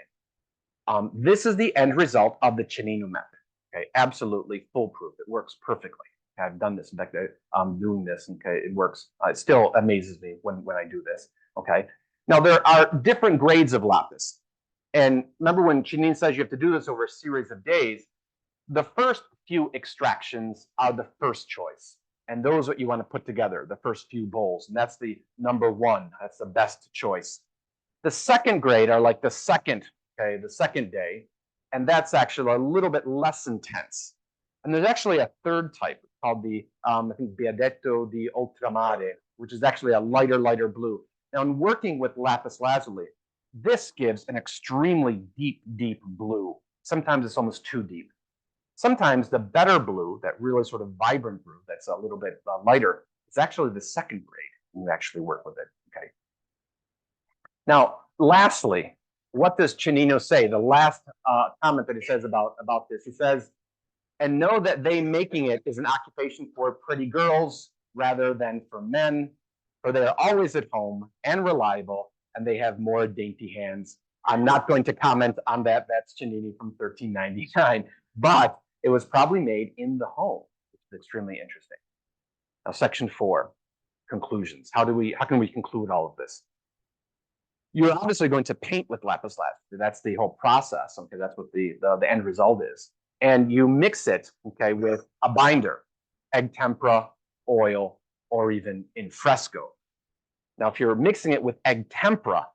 This is the end result of the Cennino method. Okay, absolutely foolproof. It works perfectly. I've done this. In fact, I'm doing this. Okay, it works. It still amazes me when I do this. Okay. Now there are different grades of lapis, and remember when Cennini says you have to do this over a series of days. The first few extractions are the first choice, and those are what you want to put together. The first few bowls, and that's the number one. That's the best choice. The second grade are like the second day, and that's actually a little bit less intense. And there's actually a third type called the, I think, Biadetto di Ultramare, which is actually a lighter blue. Now, in working with lapis lazuli, this gives an extremely deep blue. Sometimes it's almost too deep. Sometimes the better blue, that really sort of vibrant blue, that's a little bit lighter, is actually the second grade when you actually work with it. Okay. Now, lastly, what does Cennino say? The last comment that he says about this, he says, and know that they making it is an occupation for pretty girls rather than for men, for they are always at home and reliable, and they have more dainty hands. I'm not going to comment on that. That's Cennini from 1399, but it was probably made in the home, which is extremely interesting. Now, section 4, conclusions. How can we conclude all of this? You're obviously going to paint with lapis lazuli. That's the whole process. Okay, that's what the end result is. And you mix it, okay, with a binder, egg tempera, oil, or even in fresco. Now, if you're mixing it with egg tempera,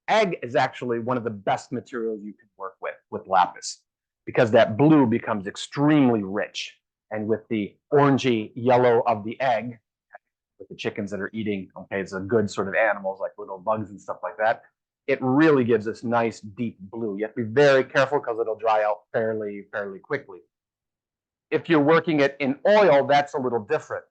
egg is actually one of the best materials you can work with lapis, because that blue becomes extremely rich. And with the orangey yellow of the egg, with the chickens that are eating, okay, it's a good sort of animals like little bugs and stuff like that. It really gives this nice deep blue. You have to be very careful because it'll dry out fairly quickly. If you're working it in oil, that's a little different.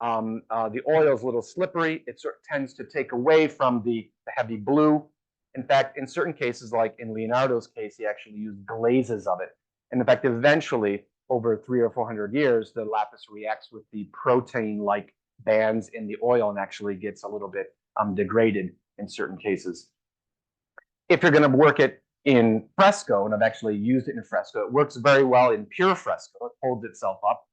The oil is a little slippery. It sort of tends to take away from the heavy blue. In fact, in certain cases, like in Leonardo's case, he actually used glazes of it. And in fact, eventually, over 300 or 400 years, the lapis reacts with the protein-like bands in the oil and actually gets a little bit degraded in certain cases. If you're going to work it in fresco, and I've actually used it in fresco, it works very well in pure fresco. It holds itself up.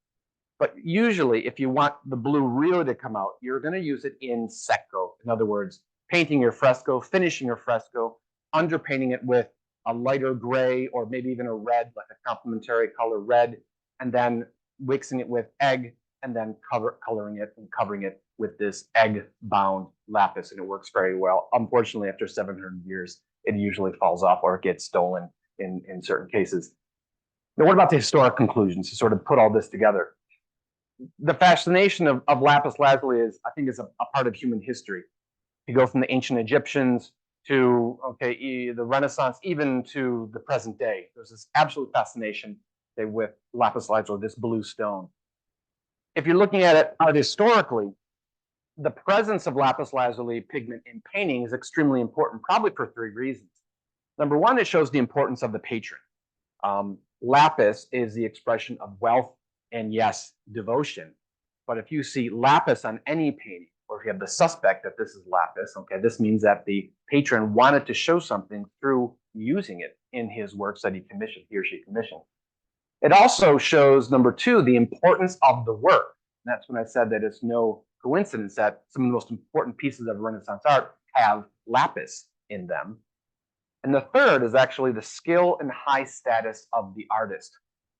But usually, if you want the blue really to come out, you're going to use it in secco. In other words, painting your fresco, finishing your fresco, underpainting it with a lighter gray or maybe even a red, like a complementary color red, and then mixing it with egg, and then coloring it and covering it with this egg-bound lapis, and it works very well. Unfortunately, after 700 years, it usually falls off or it gets stolen in certain cases. Now, what about the historic conclusions to sort of put all this together? The fascination of lapis lazuli is, I think, is a part of human history. You go from the ancient Egyptians to the Renaissance, even to the present day. There's this absolute fascination with lapis lazuli, this blue stone. If you're looking at it art historically, the presence of lapis lazuli pigment in painting is extremely important, probably for 3 reasons. Number one, it shows the importance of the patron. Lapis is the expression of wealth and, yes, devotion. But if you see lapis on any painting, or if you have the suspect that this is lapis, this means that the patron wanted to show something through using it in his works that he or she commissioned. It also shows, number 2, the importance of the work. And that's when I said that it's no coincidence that some of the most important pieces of Renaissance art have lapis in them. And the third is actually the skill and high status of the artist,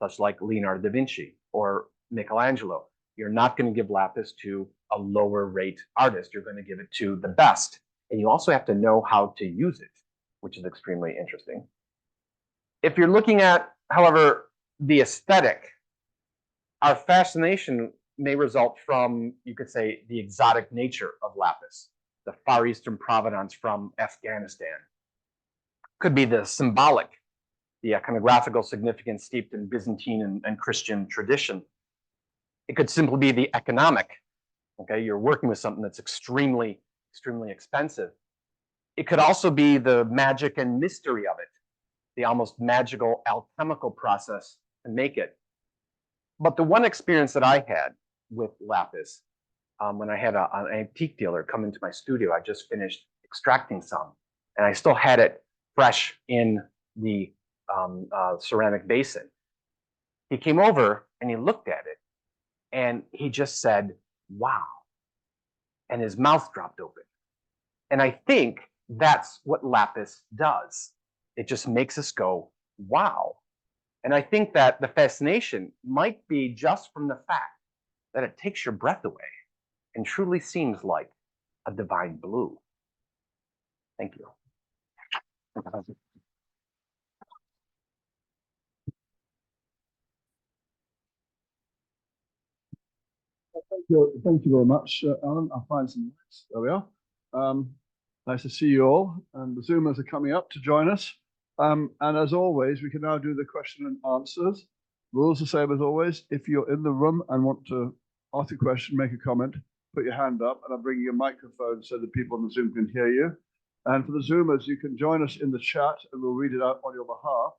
such like Leonardo da Vinci or Michelangelo. You're not going to give lapis to a lower rate artist. You're going to give it to the best. And you also have to know how to use it, which is extremely interesting. If you're looking at, however, the aesthetic, our fascination may result from, you could say, the exotic nature of lapis, the Far Eastern provenance from Afghanistan. Could be the symbolic, the iconographical significance steeped in Byzantine and Christian tradition. It could simply be the economic. You're working with something that's extremely, extremely expensive. It could also be the magic and mystery of it, the almost magical alchemical process to make it. But the one experience that I had with lapis, when I had an antique dealer come into my studio, I just finished extracting some, and I still had it fresh in the ceramic basin. He came over and he looked at it, and he just said, "Wow," and his mouth dropped open. And I think that's what lapis does. It just makes us go, "Wow." And I think that the fascination might be just from the fact that it takes your breath away and truly seems like a divine blue. Thank you. Thank you very much, Alan. I'll find some notes. There we are. Nice to see you all. And the Zoomers are coming up to join us. And as always, we can now do the question and answers. Rules the same as always. If you're in the room and want to ask a question, make a comment, put your hand up, and I'm bringing a microphone so that people on the Zoom can hear you. And for the Zoomers, you can join us in the chat and we'll read it out on your behalf.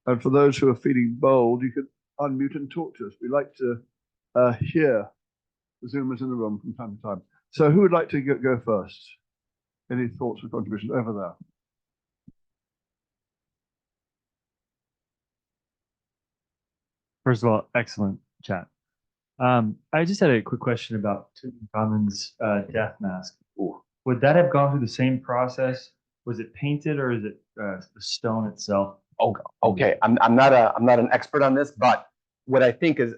And for those who are feeling bold, you can unmute and talk to us. We like to hear the Zoomers in the room from time to time. So who would like to go first? Any thoughts or contributions over there? First of all, excellent chat. I just had a quick question about Tutankhamun's death mask. Ooh. Would that have gone through the same process? Was it painted, or is it the stone itself? Okay. I'm not an expert on this, but what I think is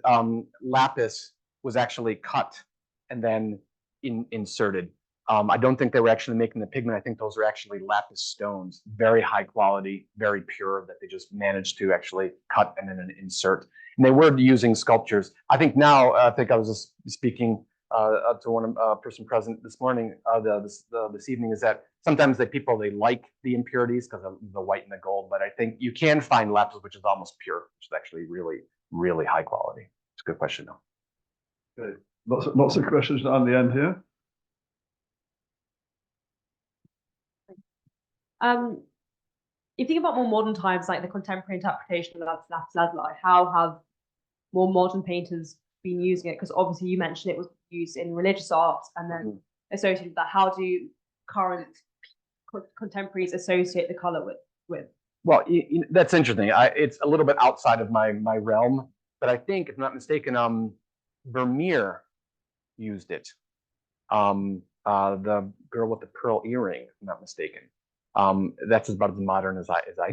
lapis was actually cut and then inserted. I don't think they were actually making the pigment. I think those are actually lapis stones, very high quality, very pure, that they just managed to actually cut and then insert. And they were using sculptures. I think now, I was just speaking to one person present this morning, this evening, is that sometimes people like the impurities because of the white and the gold, but I think you can find lapis which is almost pure, which is actually really, really high quality. It's a good question though. Good. Lots of questions on the end here. You think about more modern times, like the contemporary interpretation of lapis lazuli, how have more modern painters been using it? Because obviously you mentioned it was used in religious art, and then associated with that, how do current contemporaries associate the color with? Well, that's interesting. It's a little bit outside of my realm, but I think, if I'm not mistaken, Vermeer used it. The girl with the pearl earring, if I'm not mistaken. That's about as modern as I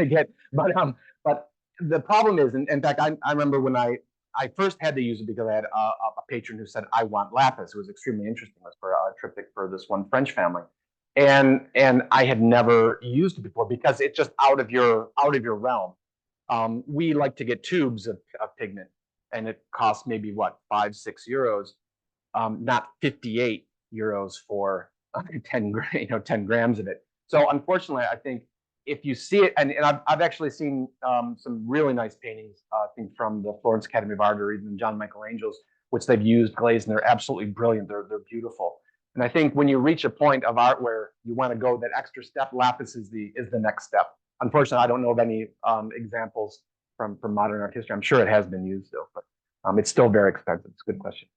get. But the problem is, in fact, I remember when I first had to use it because I had a patron who said, "I want lapis." It was extremely interesting. It was for a triptych for this one French family. And I had never used it before because it's just out of your realm. We like to get tubes of pigment, and it costs maybe what, 5-6 euros, not 58 euros for 10 grams of it. So unfortunately, I think if you see it, and I've actually seen some really nice paintings, I think from the Florence Academy of Art or even John Michelangelo's, which they've used glazed, and they're absolutely brilliant. They're beautiful. And I think when you reach a point of art where you want to go that extra step, lapis is the next step. Unfortunately, I don't know of any examples from modern art history. I'm sure it has been used though, but it's still very expensive. It's a good question.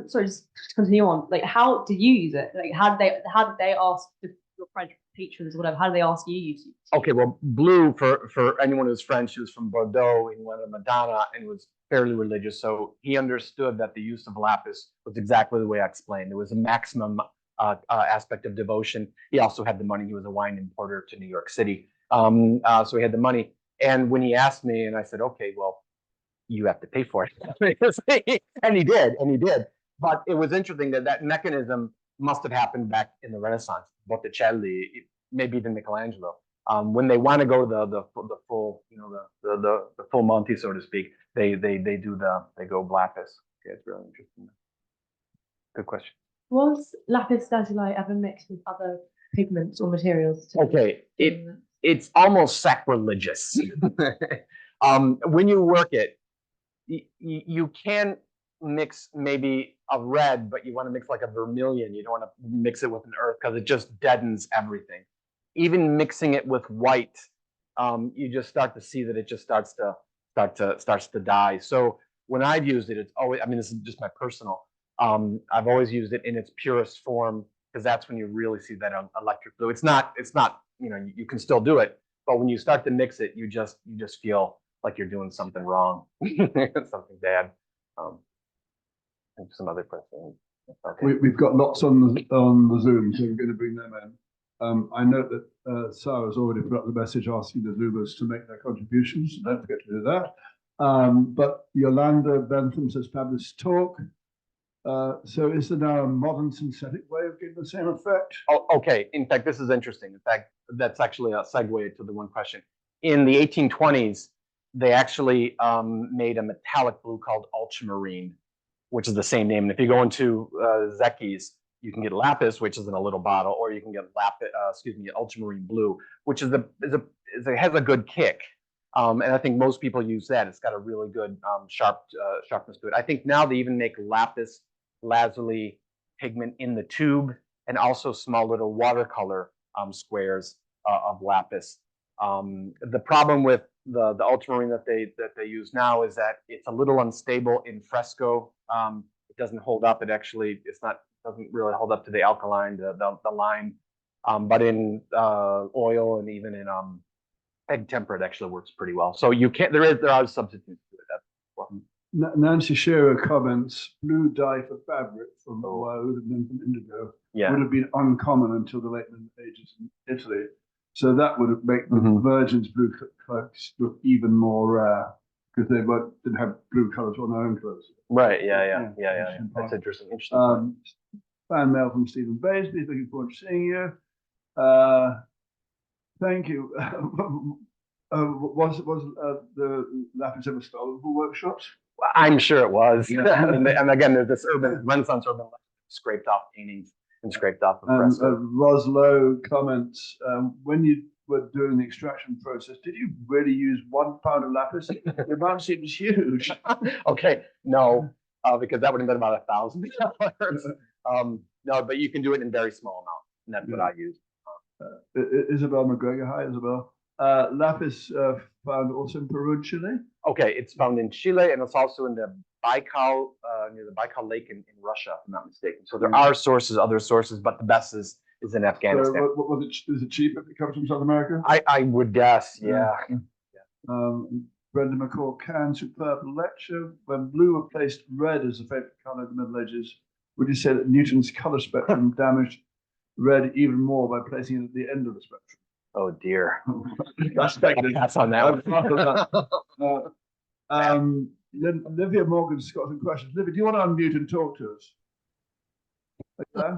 Sorry, just to continue on. Like, how did you use it? Like, how did they ask your French patrons or whatever? How did they ask you to use it? Okay, well, blue for anyone who's French, who's from Bordeaux, he went to Madonna and was fairly religious, so he understood that the use of lapis was exactly the way I explained. There was a maximum aspect of devotion. He also had the money. He was a wine importer to New York City, so he had the money. And when he asked me, and I said, "Okay, well, you have to pay for it," and he did. But it was interesting that mechanism must have happened back in the Renaissance. Botticelli, maybe even Michelangelo, when they want to go the full, the full Monty, so to speak, they go lapis. Okay, it's really interesting. Good question. Was lapis lazuli ever mixed with other pigments or materials? Okay, it's almost sacrilegious. When you work it, you can mix maybe a red, but you want to mix like a vermilion. You don't want to mix it with an earth because it just deadens everything. Even mixing it with white, you just start to see that it just starts to die. So when I've used it, it's always, I mean, this is just my personal. I've always used it in its purest form because that's when you really see that electric blue. It's not, you can still do it, but when you start to mix it, you just feel like you're doing something wrong, something bad. And some other questions. Okay. We've got lots on the Zoom, so we're going to bring them in. I note that Sarah's already put up the message asking the Zoomers to make their contributions. So don't forget to do that. But Yolanda Bentham says, fabulous talk. So is there now a modern synthetic way of getting the same effect? Oh, okay. In fact, this is interesting. In fact, that's actually a segue to the one question. In the 1820s, they actually made a metallic blue called ultramarine, which is the same name. And if you go into Zecchi's, you can get lapis, which is in a little bottle, or you can get ultramarine blue, which has a good kick. And I think most people use that. It's got a really good sharpness to it. I think now they even make lapis lazuli pigment in the tube, and also small little watercolor squares of lapis. The problem with the ultramarine that they use now is that it's a little unstable in fresco. It doesn't hold up. It actually doesn't really hold up to the alkaline, the lime. But in oil and even in egg temper, it actually works pretty well. So you can't. There are substitutes to it. That's well. Nancy Shearer comments: blue dye for fabric from woad and then from indigo would have been uncommon until the late Middle Ages in Italy. So that would have made the Virgin's blue cloaks look even more rare because they didn't have blue colors on their own clothes. Right. Yeah. That's interesting. Fan mail from Stephen Baisby. Looking forward to seeing you. Thank you. Was the lapis ever stolen for workshops? I'm sure it was. Yeah. and again, there's this Renaissance urban scraped off paintings and scraped off the fresco. Roslow comments: when you were doing the extraction process, did you really use 1 pound of lapis? The amount seems huge. Okay, no, because that would have been about $1,000. No, but you can do it in very small amounts, and that's what I use. Isabel McGregor, hi Isabel. Lapis found also in Peru and Chile. Okay, it's found in Chile and it's also in the Baikal, near the Baikal Lake in Russia, if I'm not mistaken. So there are sources, other sources, but the best is in So Afghanistan. what was it? Is it cheaper if it comes from South America? I would guess, yeah. Brenda McCall can superb lecture. When blue replaced red as the favorite color in the Middle Ages, would you say that Newton's color spectrum damaged red even more by placing it at the end of the spectrum? Oh dear. That's on that one. Livia Morgan's got some questions. Livia, do you want to unmute and talk to us? Okay.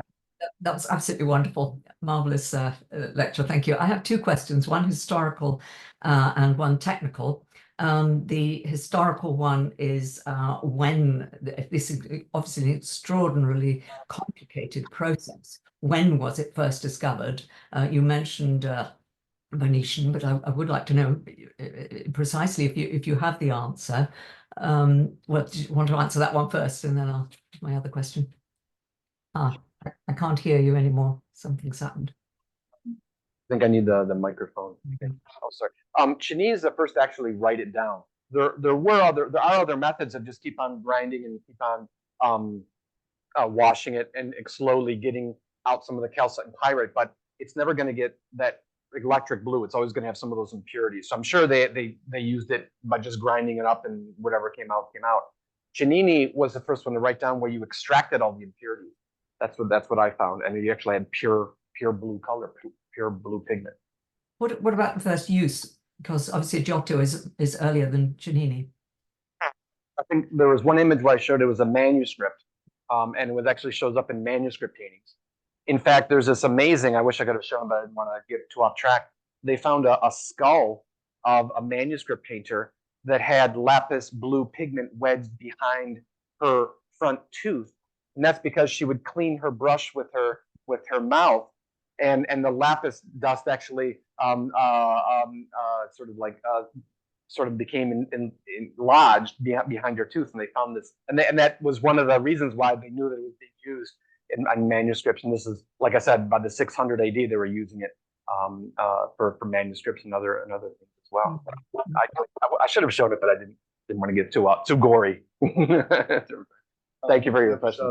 That was absolutely wonderful. Marvelous lecture. Thank you. I have two questions, one historical and one technical. The historical one is when, this is obviously an extraordinarily complicated process. When was it first discovered? You mentioned Venetian, but I would like to know precisely if you have the answer. Well, do you want to answer that one first, and then I'll my other question. I can't hear you anymore. Something's happened. I think I need the microphone. Okay. Oh, sorry. Cennini is the first to actually write it down. There are other methods of just keep on grinding and keep on washing it and slowly getting out some of the calcite and pyrite, but it's never going to get that electric blue. It's always going to have some of those impurities. So I'm sure they used it by just grinding it up, and whatever came out came out. Cennini was the first one to write down where you extracted all the impurities. That's what I found, and you actually had pure blue color, pure blue pigment. What about the first use? Because obviously Giotto is earlier than Cennini. I think there was one image where I showed it was a manuscript, and it actually shows up in manuscript paintings. In fact, there's this amazing, I wish I could have shown, but I didn't want to get too off track. They found a skull of a manuscript painter that had lapis blue pigment wedged behind her front tooth. And that's because she would clean her brush with her mouth, and the lapis dust actually sort of became lodged behind her tooth, and they found this, and that was one of the reasons why they knew that it was being used in manuscripts. And this is, like I said, by the 600 AD they were using it for manuscripts and other things as well. I should have shown it, but I didn't want to get too gory. Thank you for your question.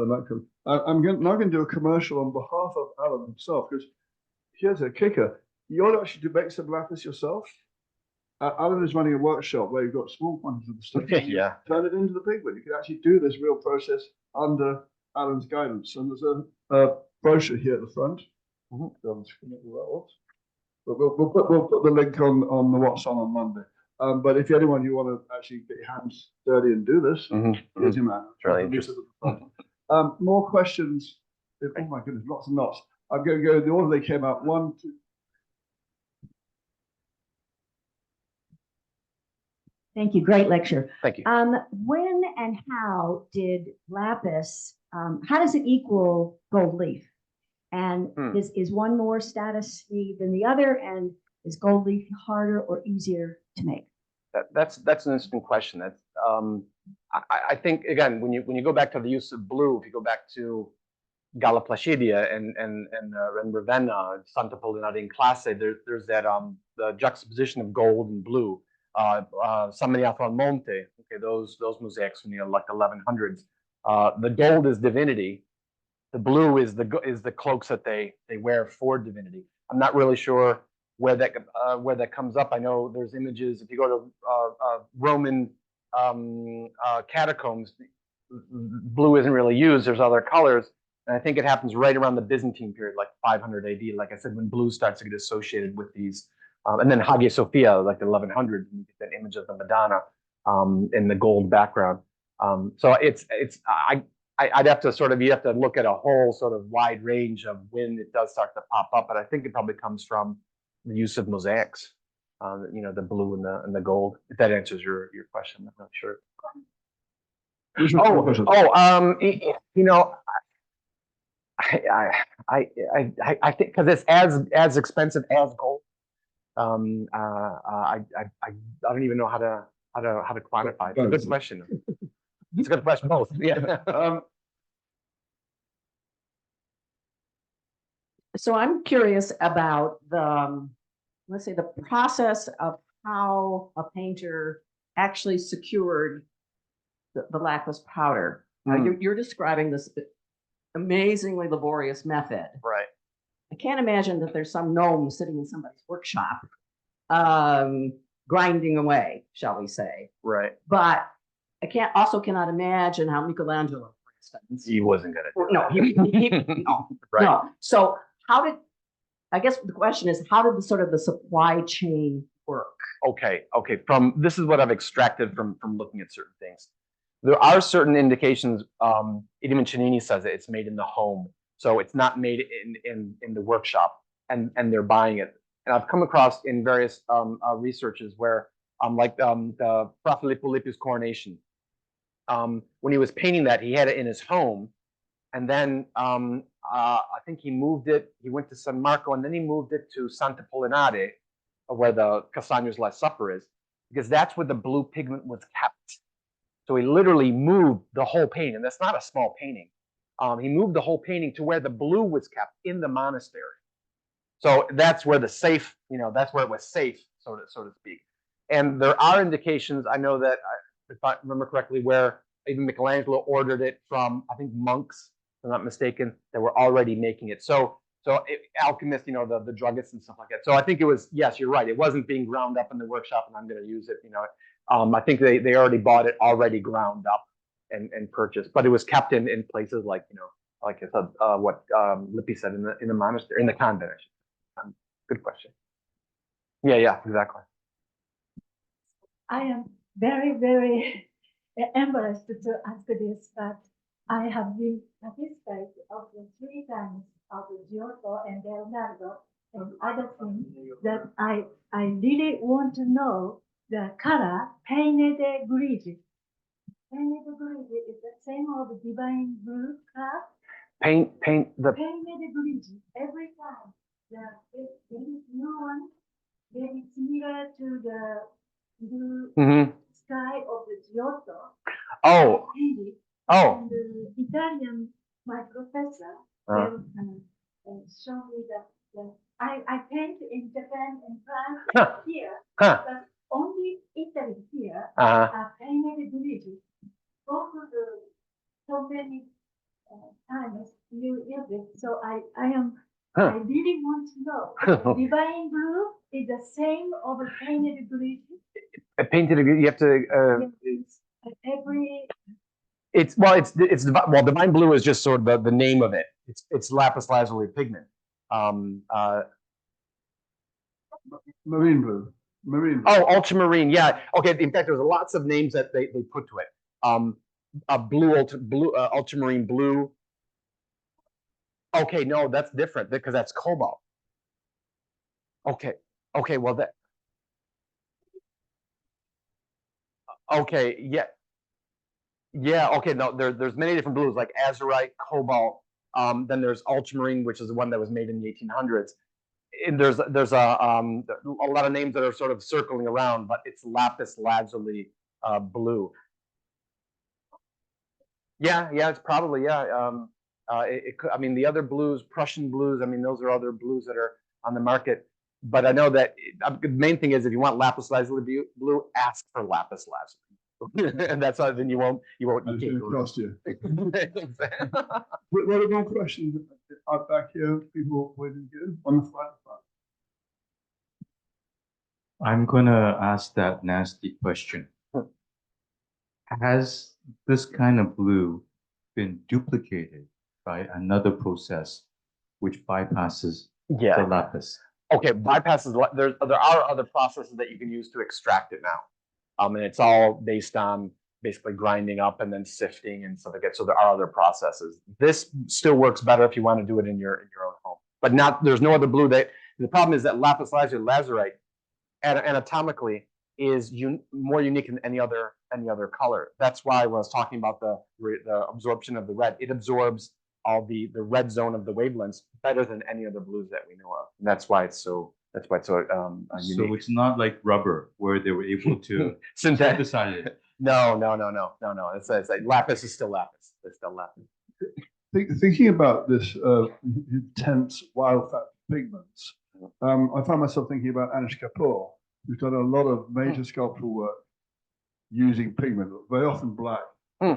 I'm now going to do a commercial on behalf of Alan himself, because here's a kicker. You're actually to make some lapis yourself. Alan is running a workshop where you've got small quantities of the stuff. Yeah. Turn it into the pigment. You can actually do this real process under Alan's guidance. And there's a brochure here at the front. But we'll put the link on the what's on Monday. But if anyone you want to actually get your hands dirty and do this, here's your man. It's really interesting. More questions. Oh my goodness, lots and lots. I'm going to go in the order they came out. 1, 2. Thank you. Great lecture. Thank you. When and how did lapis, how does it equal gold leaf? And is one more status than the other? And is gold leaf harder or easier to make? That's an interesting question. That's I think, again, when you go back to the use of blue, if you go back to Galla Placidia and Ravenna, Santa Pollinata in Classe, there's that the juxtaposition of gold and blue. San Miniato al Monte, okay, those mosaics from the 1100s. The gold is divinity. The blue is the cloaks that they wear for divinity. I'm not really sure where that comes up. I know there's images. If you go to Roman catacombs, blue isn't really used. There's other colors, and I think it happens right around the Byzantine period, like 500 AD. Like I said, when blue starts to get associated with these. And then Hagia Sophia, like the 1100s, and you get that image of the Madonna in the gold background. So I'd have to you have to look at a whole sort of wide range of when it does start to pop up. But I think it probably comes from the use of mosaics, the blue and the gold. If that answers your question, I'm not sure. I think because it's as expensive as gold. I don't even know how to quantify it. It's a good question. It's a good question, both. Yeah. So I'm curious about the let's say, the process of how a painter actually secured the lapis powder. You're describing this amazingly laborious method. Right. I can't imagine that there's some gnome sitting in somebody's workshop, grinding away, shall we say. Right. But I cannot imagine how Michelangelo, for instance. He wasn't gonna do No, that. no, Right. no. So I guess the question is, how did the supply chain work? Okay. This is what I've extracted from looking at certain things. There are certain indications. Cennino Cennini says it's made in the home, so it's not made in the workshop, and they're buying it. And I've come across in various researches where like the Fra Filippo Lippi's coronation. When he was painting that, he had it in his home, and then I think he moved it. He went to San Marco, and then he moved it to Santa Polinare, where the Cassagno's Last Supper is, because that's where the blue pigment was kept. So he literally moved the whole painting, and that's not a small painting. He moved the whole painting to where the blue was kept in the monastery. So that's where the safe, that's where it was safe, so to speak. And there are indications, I know that, if I remember correctly, where even Michelangelo ordered it from, I think, monks, if I'm not mistaken, that were already making it. So alchemists, the druggists and stuff like that. So I think it was, yes, you're right. It wasn't being ground up in the workshop and I'm going to use it, I think they already bought it already ground up and purchased, but it was kept in places like, like I said, what Lippi said in the monastery, in the convent. Good question. Yeah, exactly. I am very, very embarrassed to ask this, but I have been satisfied of the 3 times of the Giotto and Leonardo and other things that I really want to know the color painted grigio. Painted grigio is the same of divine blue color. Paint the Painted grigio every time. There is no one very similar to the blue sky of the Giotto. Oh. And the Italian, my professor, showed me that I paint in Japan and France here, but only Italy here are painted grigio. Both of the so many times you use it, so I really want to know. Divine blue is the same of a painted grigio. Painted, you have to. Divine blue is just sort of the name of it. It's lapis lazuli pigment. Marine blue. Oh, ultramarine. Yeah. Okay. In fact, there's lots of names that they put to it. Ultramarine blue. Okay, no, that's different because that's cobalt. Okay. Well, that. Okay. Yeah. Yeah. Okay. No, there's many different blues like azurite, cobalt. Then there's ultramarine, which is the one that was made in the 1800s. And there's a lot of names that are sort of circling around, but it's lapis lazuli blue. Yeah, it's probably it could, I mean, the other blues, Prussian blues, I mean, those are other blues that are on the market. But I know that the main thing is if you want lapis lazuli blue, ask for lapis lazuli. And that's how then you won't It's going to cost you. What are more questions out back here? People waiting to go on the front. I'm gonna ask that nasty question. Has this kind of blue been duplicated by another process which bypasses the lapis? Okay, bypasses. There are other processes that you can use to extract it now, and it's all based on basically grinding up and then sifting and stuff like that. So there are other processes. This still works better if you want to do it in your own home, but not. There's no other blue that. The problem is that lapis lazuli, lazurite, anatomically is more unique than any other color. That's why when I was talking about the absorption of the red, it absorbs all the red zone of the wavelengths better than any other blues that we know of. And that's why it's so unique. So it's not like rubber where they were able to synthesize it. No. It's like lapis is still lapis. It's still lapis. Thinking about this intense wild fat pigments, I found myself thinking about Anish Kapoor, who's done a lot of major sculptural work using pigment, very often black,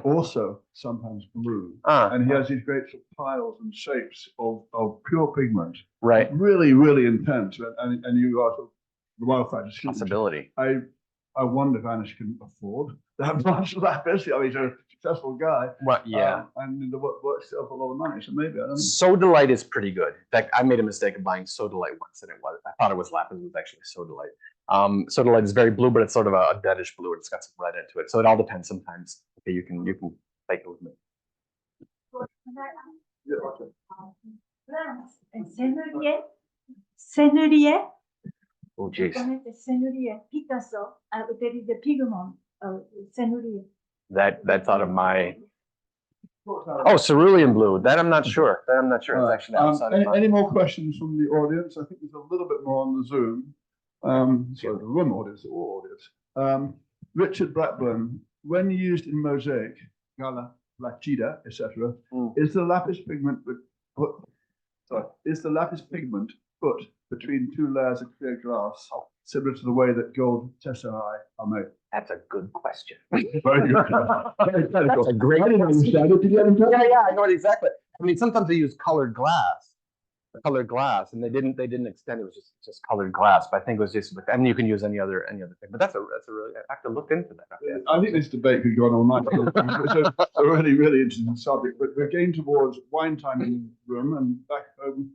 also sometimes blue. And he has these great sort of piles and shapes of pure pigment. Right. Really, really intense. And you are sort of the wildfire. Possibility. I wonder if Anish can afford that much lapis. I mean, he's a successful guy. Well, yeah. And the work still for a lot of money. So maybe I don't know. Sodalite is pretty good. In fact, I made a mistake of buying sodalite once, and I thought it was lapis. It was actually sodalite. Sodalite is very blue, but it's sort of a deadish blue. It's got some red into it, so it all depends. Sometimes, okay, you can take it with me. Sennelier. Oh, jeez. Sennelier, Picasso utilizza pigment of Sennelier. That's out of my. Oh, cerulean blue. That I'm not sure. It's actually outside of any more questions from the audience? I think there's a little bit more on the Zoom. So the room audience, all audience. Richard Blackburn, when used in mosaic, gala, placida, etc., is the lapis pigment put between two layers of clear glass, similar to the way that gold tesserae are made? That's a good question. Very good. That's a great. I didn't understand it. Did you understand? Yeah, I know it exactly. I mean, sometimes they use colored glass, and they didn't extend. It was just colored glass. But I think it was just, and you can use any other thing. But that's a really. I have to look into that. I think this debate could go on all night. It's a really, really interesting subject. But we're getting towards wine time in the room, and back home,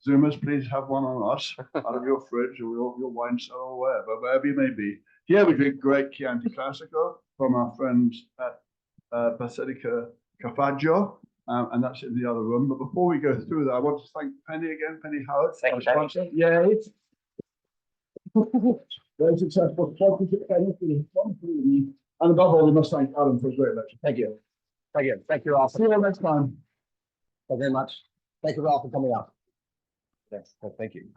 Zoomers, please have one on us out of your fridge or your wine cellar or wherever you may be. Here we drink great Chianti Classico from our friends at Basilica Caravaggio, and that's in the other room. But before we go through that, I want to thank Penny again, Penny Howard. Thank you, Penny. Yeah, it's very successful. Thank you, Penny, and above all, we must thank Alan for a great lecture. Thank you. Thank you all. See you next time. Thank you very much. Thank you all for coming out. Thank you.